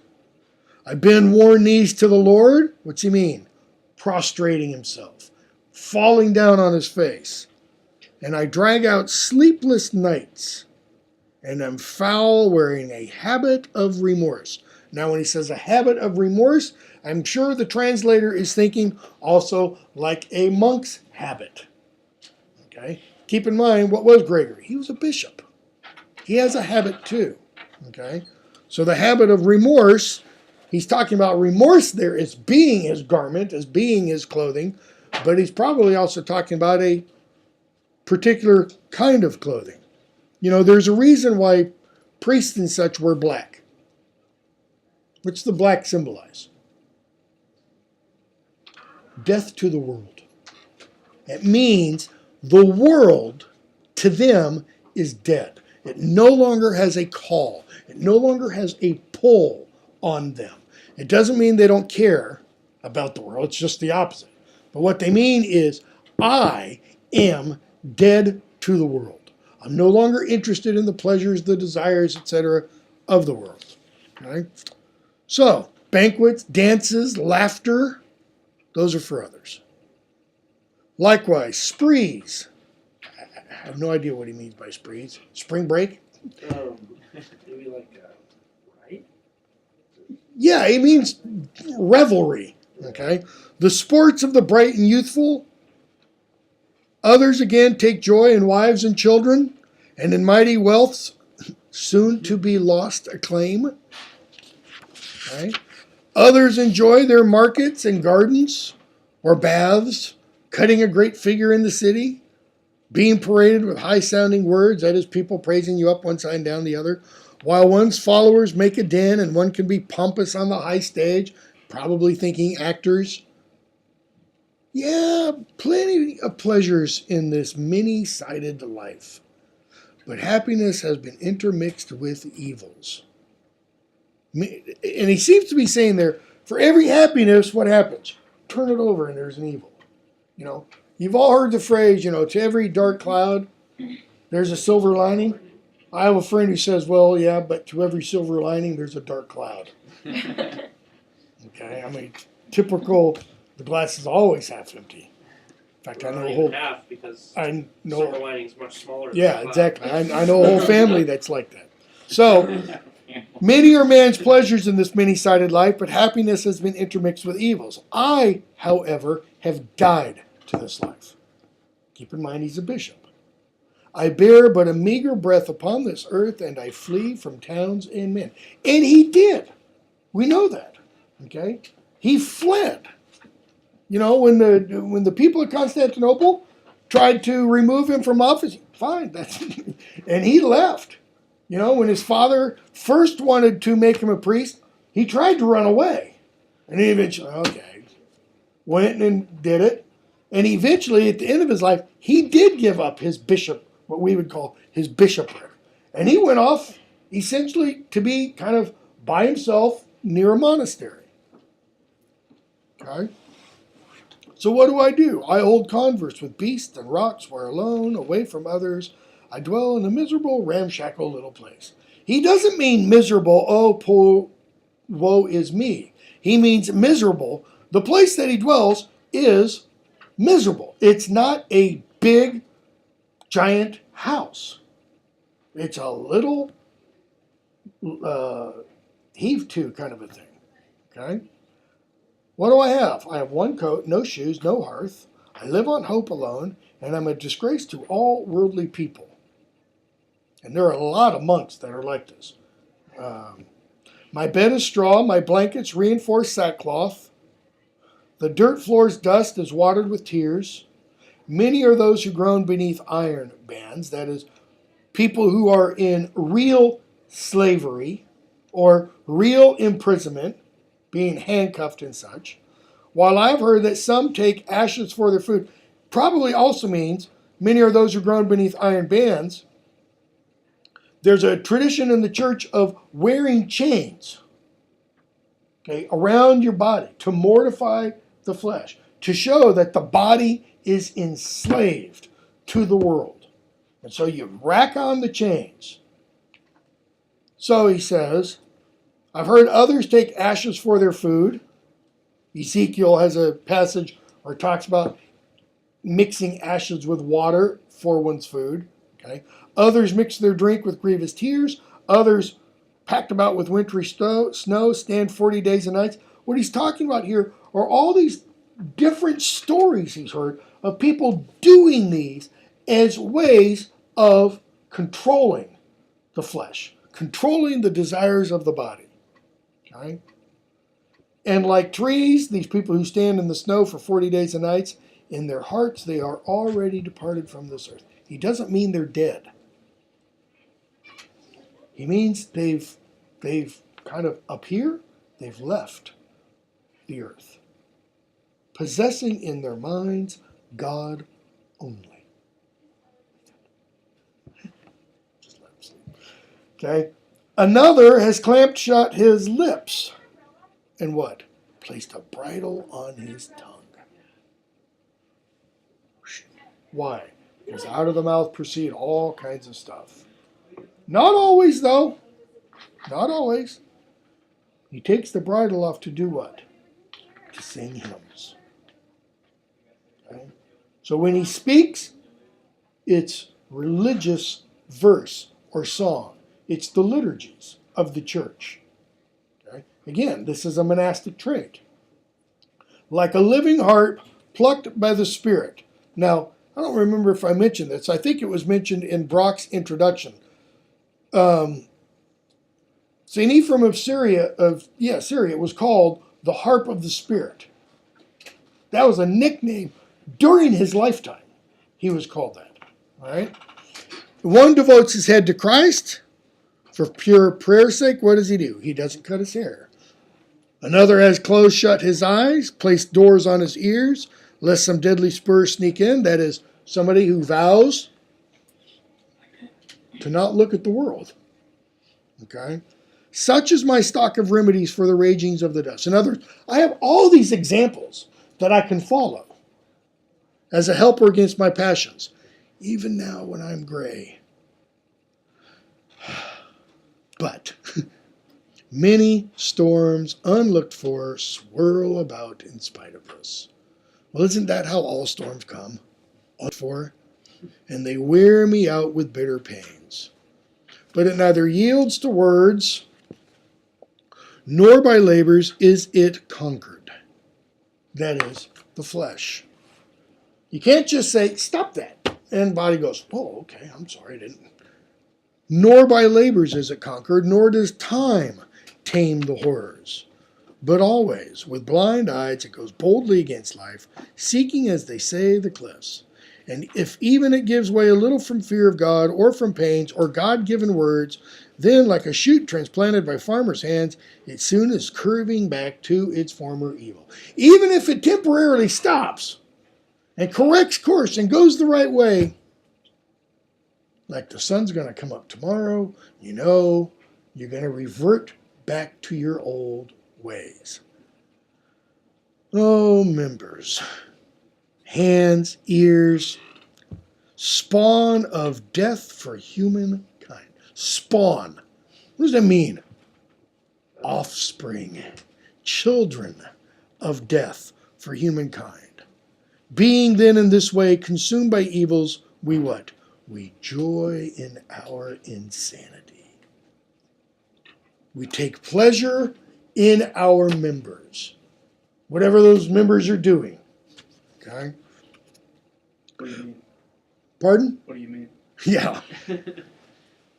I bend worn knees to the Lord. What's he mean? Prostrating himself, falling down on his face. And I drag out sleepless nights, and am foul, wearing a habit of remorse. Now, when he says a habit of remorse, I'm sure the translator is thinking also like a monk's habit. Okay? Keep in mind, what was Gregory? He was a bishop. He has a habit too. Okay? So the habit of remorse, he's talking about remorse there as being his garment, as being his clothing, but he's probably also talking about a particular kind of clothing. There's a reason why priests and such wear black. What's the black symbolize? Death to the world. It means the world to them is dead. It no longer has a call. It no longer has a pull on them. It doesn't mean they don't care about the world. It's just the opposite. But what they mean is, I am dead to the world. I'm no longer interested in the pleasures, the desires, etc. of the world. Okay? So, banquets, dances, laughter, those are for others. Likewise, sprees. I have no idea what he means by sprees. Spring break? Maybe like right? Yeah, he means revelry. Okay? The sports of the bright and youthful. Others again take joy in wives and children, and in mighty wealths soon to be lost acclaim. Okay? Others enjoy their markets and gardens or baths, cutting a great figure in the city, being paraded with high-sounding words, that is, people praising you up one side and down the other, while one's followers make a din and one can be pompous on the high stage, probably thinking actors. Yeah, plenty of pleasures in this many-sided life. But happiness has been intermixed with evils. And he seems to be saying there, for every happiness, what happens? Turn it over and there's an evil. You've all heard the phrase, to every dark cloud, there's a silver lining. I have a friend who says, well, yeah, but to every silver lining, there's a dark cloud. Okay, typical, the glass is always half empty. In fact, Or I know not a even whole. half because I silver know. lining is much smaller. Yeah, than exactly. I know a whole family that's like that. So many are man's pleasures in this many-sided life, but happiness has been intermixed with evils. I, however, have died to this life. Keep in mind he's a bishop. I bear but a meager breath upon this earth, and I flee from towns and men. And he did. We know that. Okay? He fled. You know, when the people of Constantinople tried to remove him from office, fine, that's and he left. You know, when his father first wanted to make him a priest, he tried to run away. And he eventually, okay, went and did it. And eventually, at the end of his life, he did give up his bishop, what we would call his bishopric. And he went off essentially to be kind of by himself near a monastery. Okay? So what do? I hold converse with beasts and rocks where alone, away from others, I dwell in a miserable, ramshackle little place. He doesn't mean miserable, oh, poor, woe is me. He means miserable. The place that he dwells is miserable. It's not a big, giant house. It's a little heave-to kind of a thing. Okay? What do I have? I have one coat, no shoes, no hearth. I live on hope alone, and I'm a disgrace to all worldly people. And there are a lot of monks that are like this. My bed is straw, my blankets reinforced sackcloth. The dirt floor's dust is watered with tears. Many are those who groan beneath iron bands, that is, people who are in real slavery or real imprisonment, being handcuffed and such. While I've heard that some take ashes for their food, probably also means many are those who groan beneath iron bands. There's a tradition in the church of wearing chains, okay, around your body to mortify the flesh, to show that the body is enslaved to the world. And so you rack on the chains. So he says, I've heard others take ashes for their food. Ezekiel has a passage where it talks about mixing ashes with water for one's food. Okay. Others mix their drink with grievous tears. Others, packed about with wintry snow, stand 40 days and nights. What he's talking about here are all these different stories he's heard of people doing these as ways of controlling the flesh, controlling the desires of the body. Okay? And like trees, these people who stand in the snow for 40 days and nights, in their hearts they are already departed from this earth. He doesn't mean they're dead. He means they've kind of up here, they've left the earth, possessing in their minds God only. Just let him sleep. Okay? Another has clamped shut his lips and what? Placed a bridle on his tongue. Why? Because out of the mouth proceed all kinds of stuff. Not always, though. Not always. He takes the bridle off to do what? To sing hymns. Okay? So when he speaks, it's religious verse or song. It's the liturgies of the church. Okay? Again, this is a monastic trait. Like a living harp plucked by the Spirit. Now, I don't remember if I mentioned this. I think it was mentioned in Brock's introduction. St. Ephraim of Syria, Syria was called the harp of the Spirit. That was a nickname during his lifetime. He was called that. All right. One devotes his head to Christ for pure prayer's sake. What does he do? He doesn't cut his hair. Another has closed shut his eyes, placed doors on his ears, lest some deadly spur sneak in. That is somebody who vows to not look at the world. Okay? Such is my stock of remedies for the ragings of the dust. In other words, I have all these examples that I can follow as a helper against my passions, even now when I'm gray. But many storms unlooked for swirl about in spite of us. Well, isn't that how all storms come? For, and they wear me out with bitter pains. But it neither yields to words, nor by labors is it conquered. That is, the flesh. You can't just say, stop that. And body goes, oh, okay, I'm sorry, I didn't. Nor by labors is it conquered, nor does time tame the horrors. But always, with blind eyes, it goes boldly against life, seeking, as they say, the cliffs. And if even it gives way a little from fear of God, or from pains, or God-given words, then, like a shoot transplanted by farmers' hands, it soon is curving back to its former evil. Even if it temporarily stops and corrects course and goes the right way, like the sun's going to come up tomorrow, you know, you're going to revert back to your old ways. Oh, members, hands, ears, spawn of death for humankind. Spawn. What does that mean? Offspring, children of death for humankind. Being then in this way consumed by evils, we what? We joy in our insanity. We take pleasure in our members, whatever those members are doing. Okay? What do you mean? Pardon? What do you mean? Yeah.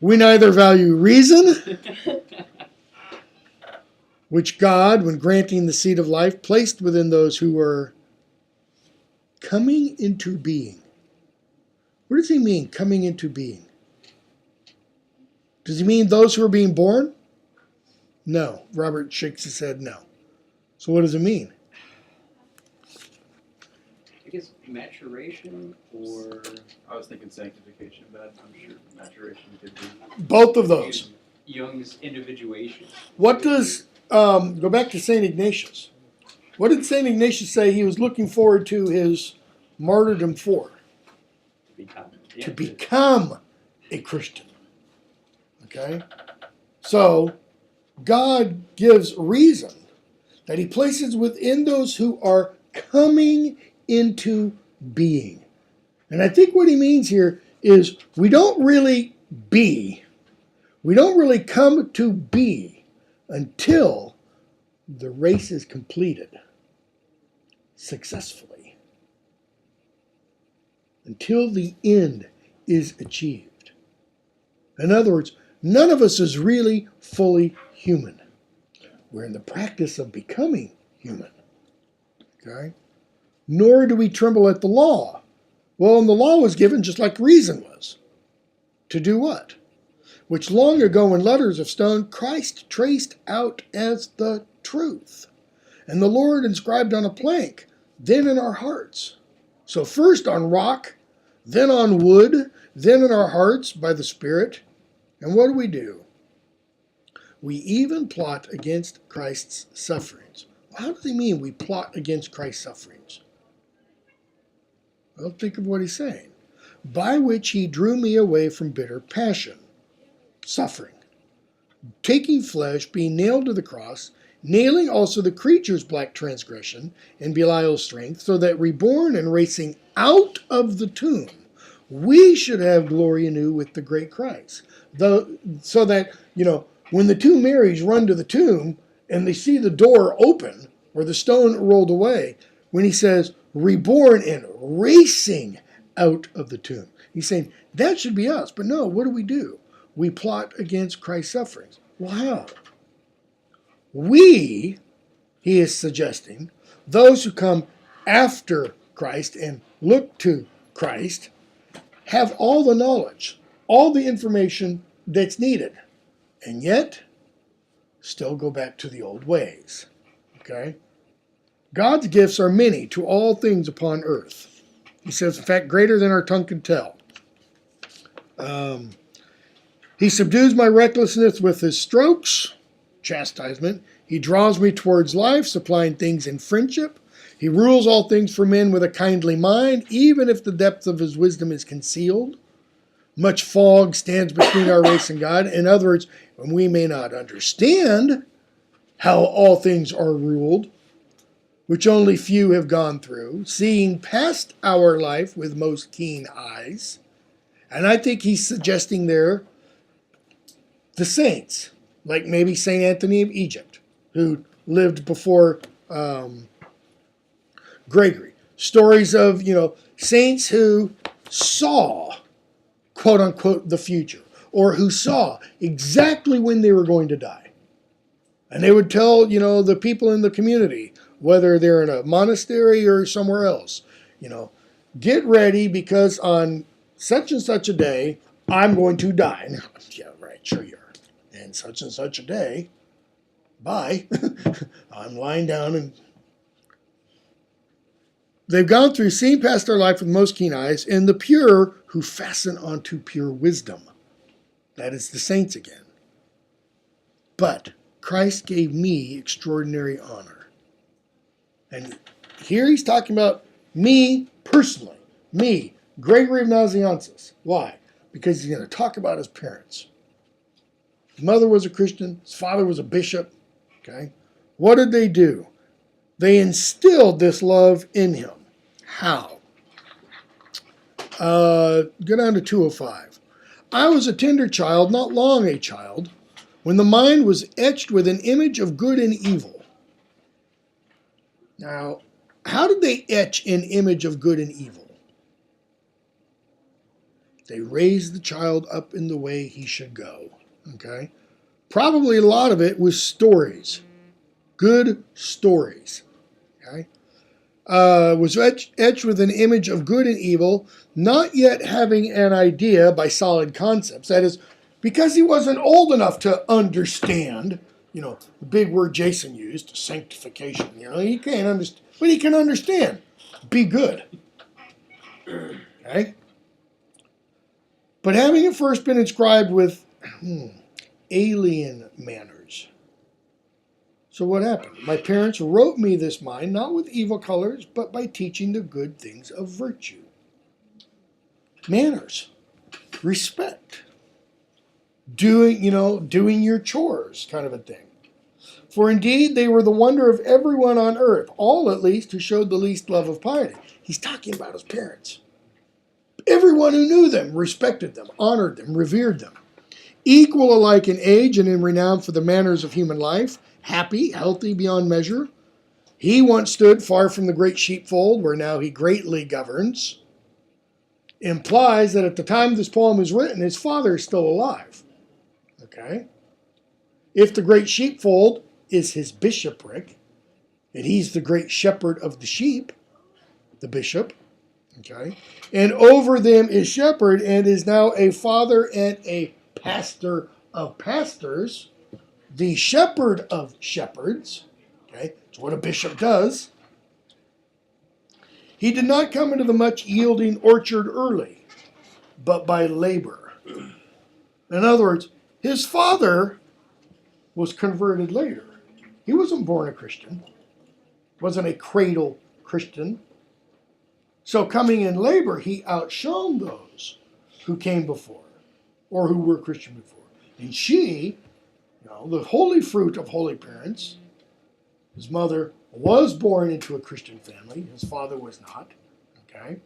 We neither value reason, which God, when granting the seed of life, placed within those who were coming into being. What does he mean, coming into being? Does he mean those who are being born? No. Robert shakes his head no. So what does it mean? I guess maturation or I was thinking sanctification, but I'm sure maturation could be. Both of those. Young's individuation. What does, go back to St. Ignatius. What did St. Ignatius say he was looking forward to his martyrdom for? To become a Christian. Okay? So, God gives reason that he places within those who are coming into being. And I think what he means here is we don't really come to be until the race is completed successfully. Until the end is achieved. In other words, none of us is really fully human. We're in the practice of becoming human. Okay? Nor do we tremble at the law. Well, and the law was given just like reason was. To do what? Which long ago in letters of stone Christ traced out as the truth. And the Lord inscribed on a plank, then in our hearts. So first on rock, then on wood, then in our hearts by the Spirit. And what do? We even plot against Christ's sufferings. How does he mean we plot against Christ's sufferings? Well, think of what he's saying. By which he drew me away from bitter passion, suffering, taking flesh, being nailed to the cross, nailing also the creature's black transgression and Belial's strength, so that reborn and racing out of the tomb, we should have glory anew with the great Christ. So that, when the two Marys run to the tomb and they see the door open or the stone rolled away, when he says reborn and racing out of the tomb, he's saying that should be us. But no, what do? We plot against Christ's sufferings. Well, how? We, he is suggesting, those who come after Christ and look to Christ, have all the knowledge, all the information that's needed, and yet still go back to the old ways. Okay? God's gifts are many to all things upon earth. He says, in fact, greater than our tongue can tell. He subdues my recklessness with his strokes, chastisement. He draws me towards life, supplying things in friendship. He rules all things for men with a kindly mind, even if the depth of his wisdom is concealed. Much fog stands between our race and God. In other words, we may not understand how all things are ruled, which only few have gone through, seeing past our life with most keen eyes. And I think he's suggesting there the saints, like maybe St. Anthony of Egypt, who lived before Gregory. Stories of, saints who saw, quote unquote, the future, or who saw exactly when they were going to die. And they would tell, the people in the community, whether they're in a monastery or somewhere else, get ready because on such and such a day, I'm going to die. And, yeah, right, sure you are. And such a day, bye. I'm lying down and they've gone through, seen past our life with most keen eyes, and the pure who fasten onto pure wisdom. That is the saints again. But Christ gave me extraordinary honor. And here he's talking about me personally. Me, Gregory of Nazianzus. Why? Because he's going to talk about his parents. His mother was a Christian. His father was a bishop. Okay? What did they do? They instilled this love in him. How? Go down to 205. I was a tender child, not long a child, when the mind was etched with an image of good and evil. Now, how did they etch an image of good and evil? They raised the child up in the way he should go. Okay? Probably a lot of it was stories. Good stories. Okay? Was etched with an image of good and evil, not yet having an idea by solid concepts. That is, because he wasn't old enough to understand, the big word Jason used, sanctification. He can't understand, but he can understand. Be good. Okay? But having at first been inscribed with alien manners. So what happened? My parents wrote me this mind, not with evil colors, but by teaching the good things of virtue. Manners. Respect. Doing your chores, kind of a thing. For indeed, they were the wonder of everyone on earth, all at least who showed the least love of piety. He's talking about his parents. Everyone who knew them respected them, honored them, revered them. Equal alike in age and in renown for the manners of human life, happy, healthy beyond measure. He once stood far from the great sheepfold, where now he greatly governs. Implies that at the time this poem was written, his father is still alive. Okay? If the great sheepfold is his bishopric, and he's the great shepherd of the sheep, the bishop, okay, and over them is shepherd, and is now a father and a pastor of pastors, the shepherd of shepherds, okay, it's what a bishop does. He did not come into the much yielding orchard early, but by labor. In other words, his father was converted later. He wasn't born a Christian, wasn't a cradle Christian. So coming in labor, he outshone those who came before, or who were Christian before. And she, the holy fruit of holy parents, his mother was born into a Christian family. His father was not. Okay?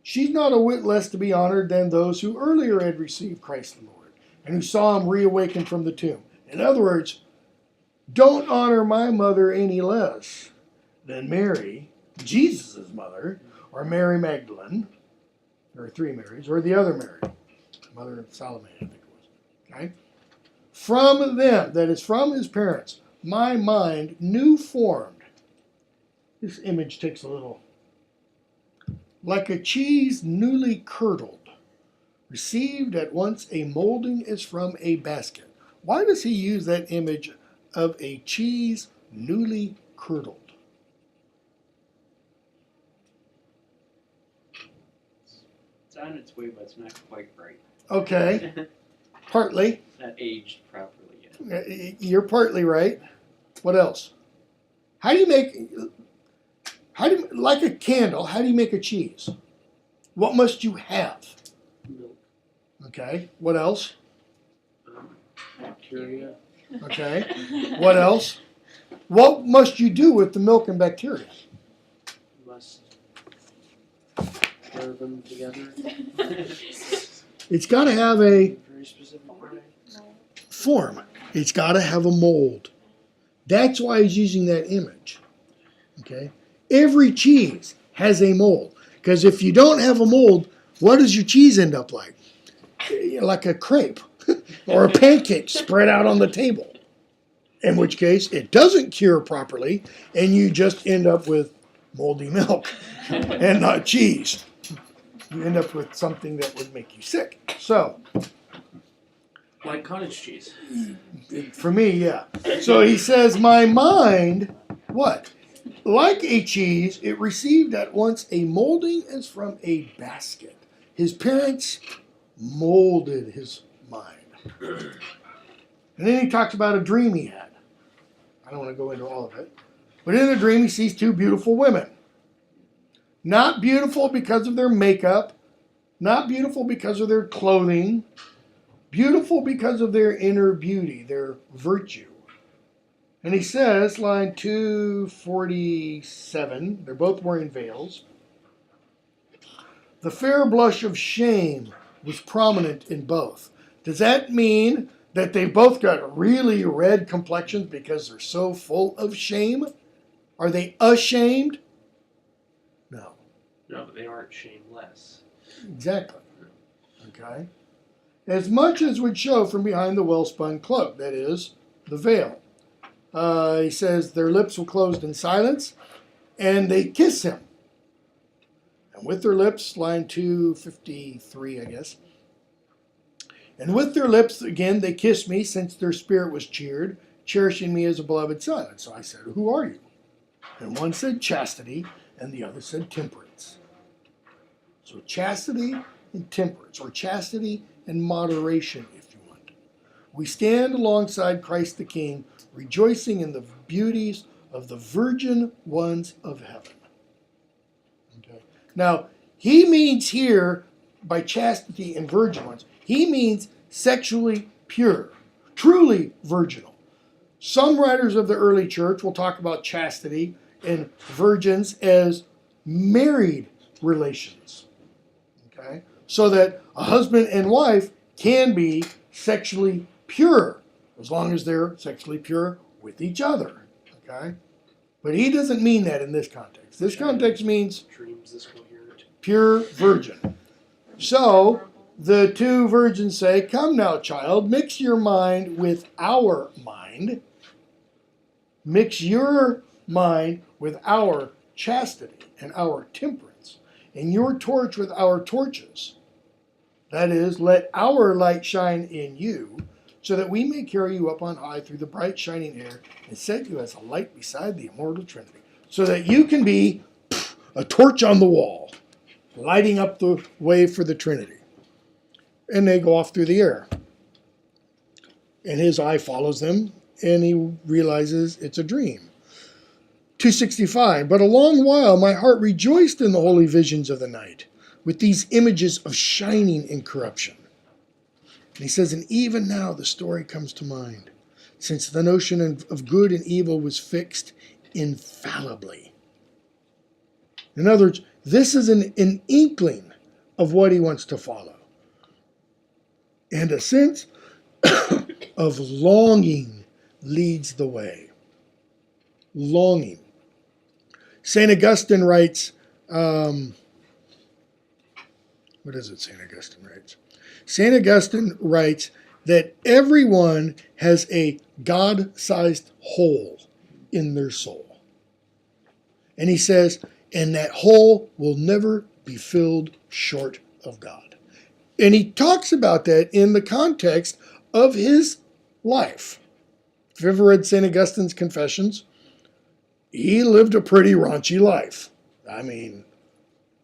She's not a whit less to be honored than those who earlier had received Christ the Lord and who saw him reawakened from the tomb. In other words, don't honor my mother any less than Mary, Jesus' mother, or Mary Magdalene. There are three Marys, or the other Mary, mother of Salome, I think it was. Okay? From them, that is from his parents, my mind new formed. This image takes a little. Like a cheese newly curdled, received at once a molding as from a basket. Why does he use that image of a cheese newly curdled? It's on its way, but it's not quite right. Okay, partly. It's not aged properly yet. You're partly right. What else? Like a candle, how do you make a cheese? What must you have? Milk. Okay, what else? Bacteria. Okay, what else? what must you do with the milk and bacteria? Must pair them together. It's got to have a Very specific way. form. It's got to have a mold. That's why he's using that image. Okay? Every cheese has a mold. Because if you don't have a mold, what does your cheese end up like? Like a crepe or a pancake spread out on the table. In which case, it doesn't cure properly, and you just end up with moldy milk and not cheese. You end up with something that would make you sick. So, Like cottage cheese. for me, yeah. So he says, my mind, what? Like a cheese, it received at once a molding as from a basket. His parents molded his mind. And then he talks about a dream he had. I don't want to go into all of it. But in the dream, he sees two beautiful women. Not beautiful because of their makeup, not beautiful because of their clothing, beautiful because of their inner beauty, their virtue. And he says, line 247, they're both wearing veils. The fair blush of shame was prominent in both. Does that mean that they both got really red complexions because they're so full of shame? Are they ashamed? No. No, but they aren't shameless. Exactly. Okay. As much as would show from behind the well-spun cloak, that is, the veil. He says their lips were closed in silence, and they kiss him. And with their lips, line 253, I guess. And with their lips, again, they kissed me, since their spirit was cheered, cherishing me as a beloved son. And so I said, who are you? And one said chastity, and the other said temperance. So chastity and temperance, or chastity and moderation, if you want. We stand alongside Christ the King, rejoicing in the beauties of the virgin ones of heaven. Okay. Now, he means here, by chastity and virgin ones, he means sexually pure, truly virginal. Some writers of the early church will talk about chastity and virgins as married relations. Okay? So that a husband and wife can be sexually pure, as long as they're sexually pure with each other. Okay? But he doesn't mean that in this context. This context means Dreams this coherent. pure virgin. So the two virgins say, come now, child, mix your mind with our mind. Mix your mind with our chastity and our temperance, and your torch with our torches. That is, let our light shine in you, so that we may carry you up on high through the bright shining air and set you as a light beside the immortal Trinity, so that you can be a torch on the wall, lighting up the way for the Trinity. And they go off through the air. And his eye follows them, and he realizes it's a dream. 265, but a long while my heart rejoiced in the holy visions of the night, with these images of shining incorruption. And he says, and even now the story comes to mind, since the notion of good and evil was fixed infallibly. In other words, this is an inkling of what he wants to follow. And a sense of longing leads the way. Longing. St. Augustine writes, what is it St. Augustine writes? St. Augustine writes that everyone has a God-sized hole in their soul. And he says, and that hole will never be filled short of God. And he talks about that in the context of his life. If you've ever read St. Augustine's Confessions, he lived a pretty raunchy life. I mean,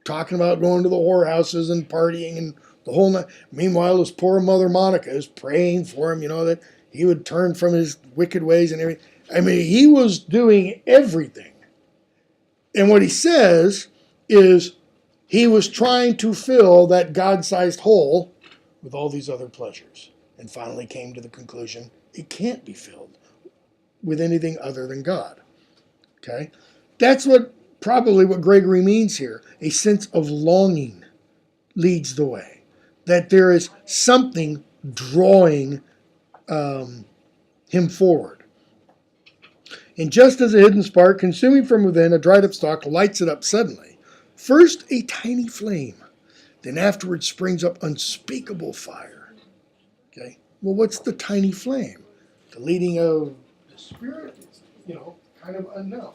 talking about going to the whorehouses and partying and the whole night. Meanwhile, his poor mother Monica is praying for him, that he would turn from his wicked ways and everything. I mean, he was doing everything. And what he says is he was trying to fill that God-sized hole with all these other pleasures, and finally came to the conclusion it can't be filled with anything other than God. Okay? That's probably what Gregory means here. A sense of longing leads the way. That there is something drawing him forward. And just as a hidden spark, consuming from within a dried up stalk, lights it up suddenly, first a tiny flame, then afterwards springs up unspeakable fire. Okay? Well, what's the tiny flame? The leading of the Spirit is, kind of unknown.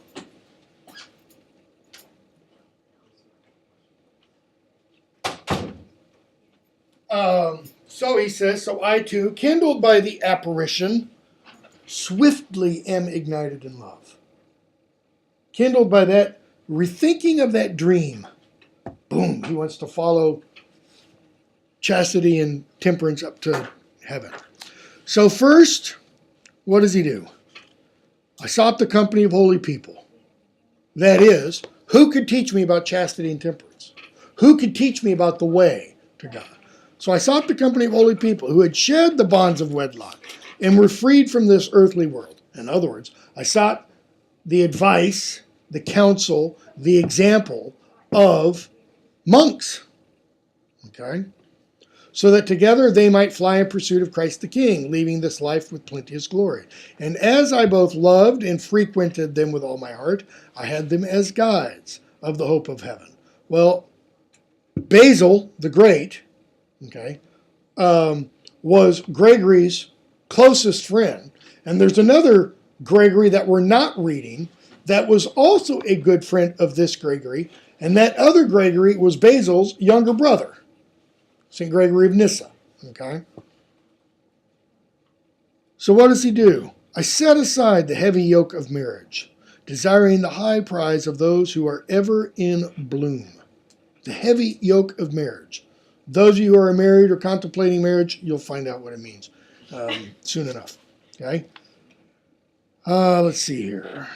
So he says, so I too, kindled by the apparition, swiftly am ignited in love. Kindled by that rethinking of that dream. Boom, he wants to follow chastity and temperance up to heaven. So first, what does he do? I sought the company of holy people. That is, who could teach me about chastity and temperance? Who could teach me about the way to God? So I sought the company of holy people who had shed the bonds of wedlock and were freed from this earthly world. In other words, I sought the advice, the counsel, the example of monks. Okay? So that together they might fly in pursuit of Christ the King, leaving this life with plenteous glory. And as I both loved and frequented them with all my heart, I had them as guides of the hope of heaven. Well, Basil the Great, was Gregory's closest friend. And there's another Gregory that we're not reading that was also a good friend of this Gregory. And that other Gregory was Basil's younger brother, St. Gregory of Nyssa. Okay? So what does he do? I set aside the heavy yoke of marriage, desiring the high prize of those who are ever in bloom. The heavy yoke of marriage. Those of you who are married or contemplating marriage, you'll find out what it means soon enough. Okay? Let's see here.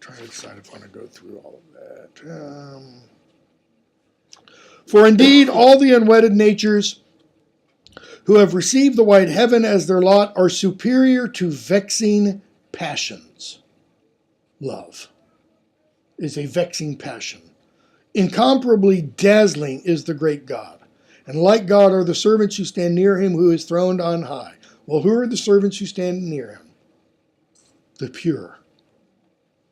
Trying to decide if I want to go through all of that. For indeed, all the unwedded natures who have received the white heaven as their lot are superior to vexing passions. Love is a vexing passion. Incomparably dazzling is the great God. And like God are the servants who stand near him who is throned on high. Well, who are the servants who stand near him? The pure,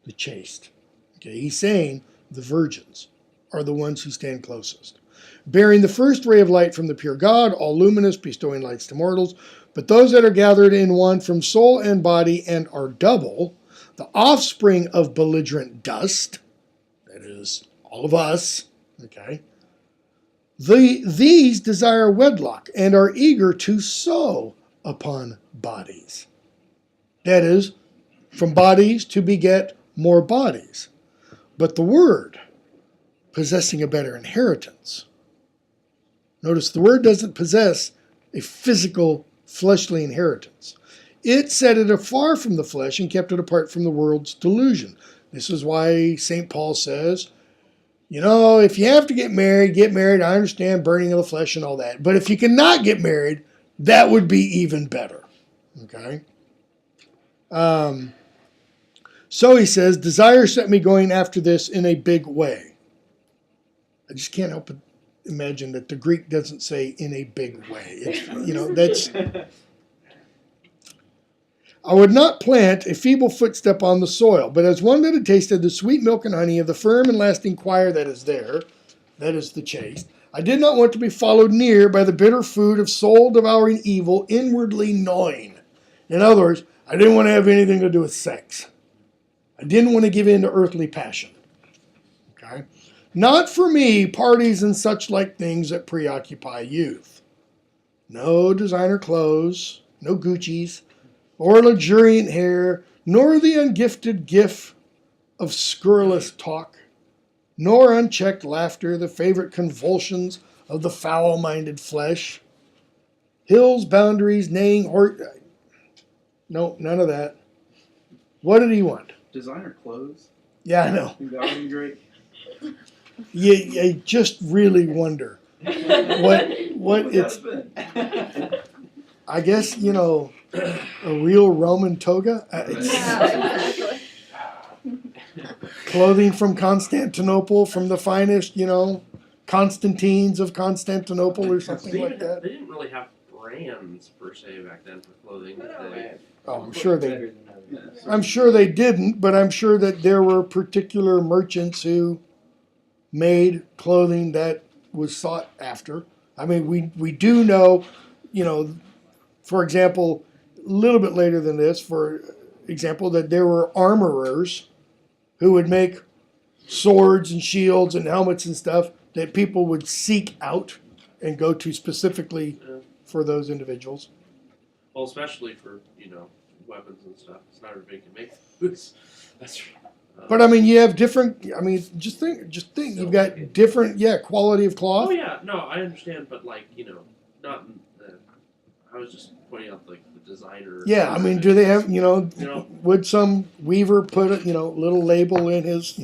the chaste. Okay, he's saying the virgins are the ones who stand closest. Bearing the first ray of light from the pure God, all luminous, bestowing lights to mortals. But those that are gathered in one from soul and body and are double, the offspring of belligerent dust, that is, all of us, okay, these desire wedlock and are eager to sow upon bodies. That is, from bodies to beget more bodies. But the word, possessing a better inheritance. Notice the word doesn't possess a physical, fleshly inheritance. It set it afar from the flesh and kept it apart from the world's delusion. This is why St. Paul says, if you have to get married, get married. I understand burning of the flesh and all that. But if you cannot get married, that would be even better. Okay? So he says, desire set me going after this in a big way. I just can't help but imagine that the Greek doesn't say in a big way. It's, that's... I would not plant a feeble footstep on the soil, but as one that had tasted the sweet milk and honey of the firm and lasting choir that is there, that is the chaste, I did not want to be followed near by the bitter food of soul-devouring evil, inwardly gnawing. In other words, I didn't want to have anything to do with sex. I didn't want to give in to earthly passion. Okay? Not for me, parties and such like things that preoccupy youth. No designer clothes, no Gucci's, or luxuriant hair, nor the ungifted gift of scurrilous talk, nor unchecked laughter, the favorite convulsions of the foul-minded flesh. Hills, boundaries, neighing horse. No, none of that. What did he want? Designer clothes. Yeah, I know. That would be great. You just really wonder what What would that it's. have been? I guess, a real Roman toga. Yeah, exactly. Clothing from Constantinople, from the finest, Constantines of Constantinople or something like that. They didn't really have brands per se back then for clothing. Did they? Oh, I'm sure they. Better than others. I'm sure they didn't, but I'm sure that there were particular merchants who made clothing that was sought after. I mean, we do know, for example, a little bit later than this, for example, that there were armorers who would make swords and shields and helmets and stuff that people would seek out and go to specifically for those individuals. Well, especially for weapons and stuff. It's not everybody can make those. That's. But I mean, you have different. I mean, just think. You've got different, quality of cloth. Oh yeah, no, I understand, but not. I was just pointing out like the designer. Yeah, I mean, do they have, would some weaver put a, little label in his,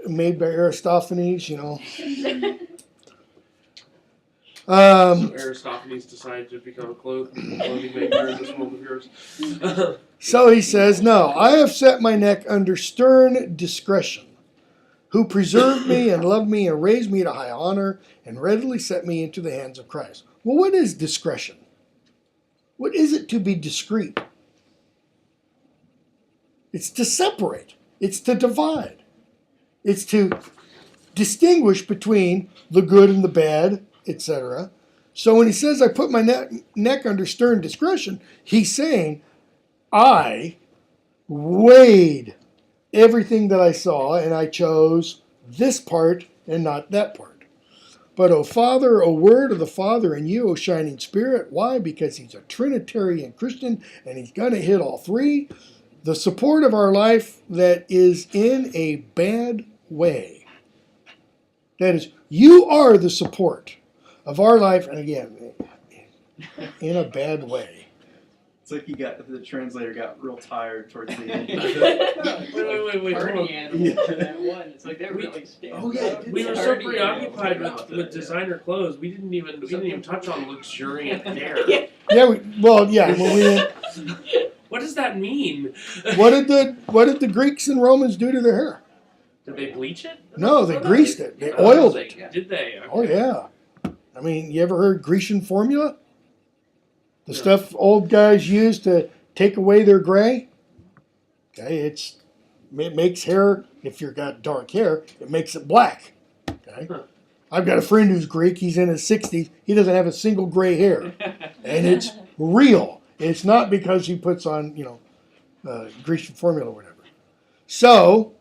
made by Aristophanes, So Aristophanes decided to become a clothing maker in this world of yours. So he says, no, I have set my neck under stern discretion, who preserved me and loved me and raised me to high honor and readily set me into the hands of Christ. Well, what is discretion? What is it to be discreet? It's to separate. It's to divide. It's to distinguish between the good and the bad, etc. So when he says, I put my neck under stern discretion, he's saying, I weighed everything that I saw and I chose this part and not that part. But, O Father, O Word of the Father in you, O Shining Spirit. Why? Because he's a Trinitarian Christian and he's going to hit all three. The support of our life that is in a bad way. That is, you are the support of our life, and again, in a bad way. It's like the translator got real tired towards the end. Wait, hold on. Party animal for that one. It's like that really stands Oh, yeah, out. We were It's so party preoccupied animal. with designer clothes, we didn't even touch on luxuriant hair. Yeah, when we What does that mean? what did the Greeks and Romans do to their hair? Did they bleach it? No, they greased it. They Oh, oiled it. Did they? Okay. Oh yeah. I mean, you ever heard Grecian formula? The stuff old guys use to take away their gray. Okay, it makes hair. If you've got dark hair, it makes it black. Okay. Huh. I've got a friend who's Greek. He's in his 60s. He doesn't have a single gray hair, and it's real. It's not because he puts on, Grecian formula or whatever. So,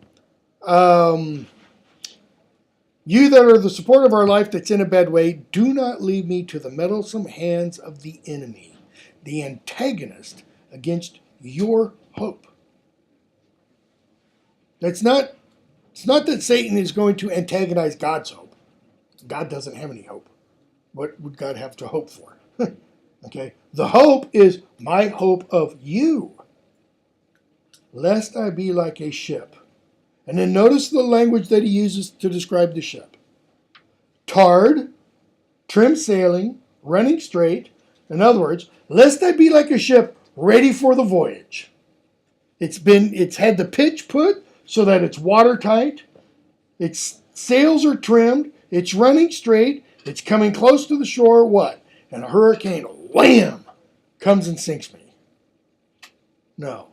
you that are the support of our life that's in a bad way, do not leave me to the meddlesome hands of the enemy, the antagonist against your hope. It's not that Satan is going to antagonize God's hope. God doesn't have any hope. What would God have to hope for? Okay, the hope is my hope of you, lest I be like a ship. And then notice the language that he uses to describe the ship. Tarred, trim sailing, running straight. In other words, lest I be like a ship ready for the voyage. It's had the pitch put so that it's watertight. Its sails are trimmed. It's running straight. It's coming close to the shore. What? And a hurricane, wham, comes and sinks me. No.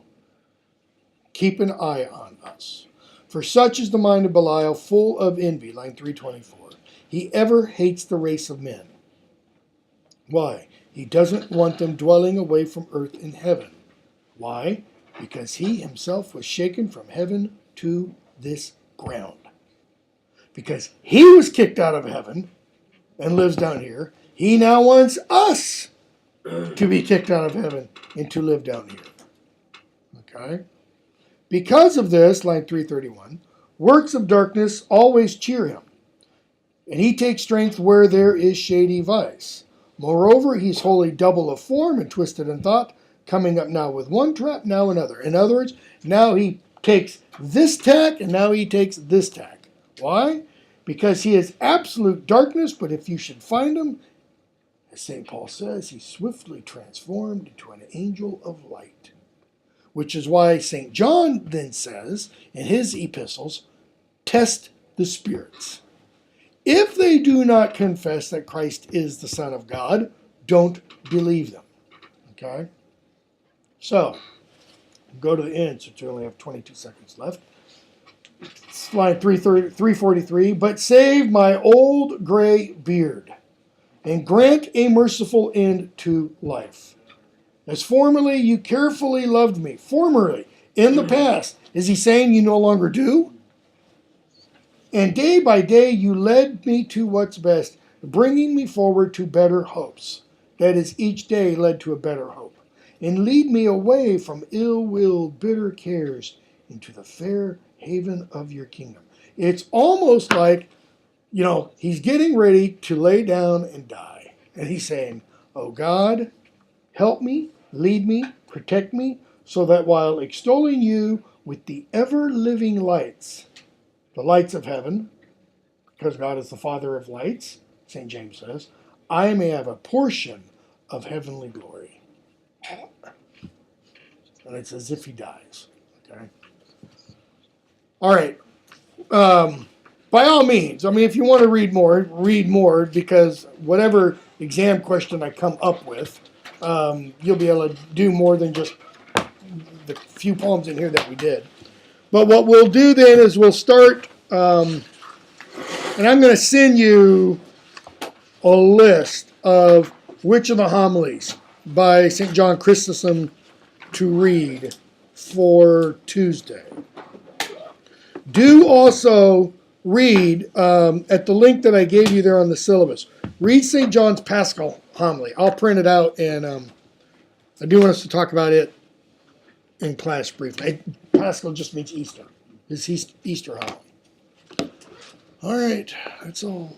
Keep an eye on us. For such is the mind of Belial, full of envy. Line 324. He ever hates the race of men. Why? He doesn't want them dwelling away from earth in heaven. Why? Because he himself was shaken from heaven to this ground. Because he was kicked out of heaven and lives down here, he now wants us to be kicked out of heaven and to live down here. Okay? Because of this, line 331, works of darkness always cheer him, and he takes strength where there is shady vice. Moreover, he's wholly double of form and twisted in thought, coming up now with one trap, now another. In other words, now he takes this tack, and now he takes this tack. Why? Because he is absolute darkness, but if you should find him, as St. Paul says, he's swiftly transformed into an angel of light. Which is why St. John then says in his epistles, test the spirits. If they do not confess that Christ is the Son of God, don't believe them. Okay? So, go to the end since we only have 22 seconds left. Line 343, but save my old gray beard and grant a merciful end to life. As formerly you carefully loved me. Formerly, in the past. Is he saying you no longer do? And day by day you led me to what's best, bringing me forward to better hopes. That is, each day led to a better hope. And lead me away from ill-willed, bitter cares into the fair haven of your kingdom. It's almost like, he's getting ready to lay down and die. And he's saying, oh God, help me, lead me, protect me, so that while extolling you with the ever-living lights, the lights of heaven, because God is the Father of lights, St. James says, I may have a portion of heavenly glory. And it's as if he dies. Okay. All right. By all means, if you want to read more, because whatever exam question I come up with, you'll be able to do more than just the few poems in here that we did. But what we'll do then is we'll start, and I'm going to send you a list of which of the homilies by St. John Chrysostom to read for Tuesday. Do also read, at the link that I gave you there on the syllabus, read St. John's Paschal homily. I'll print it out, and I do want us to talk about it in class briefly. Paschal just means Easter. It's Easter homily. All right, that's all.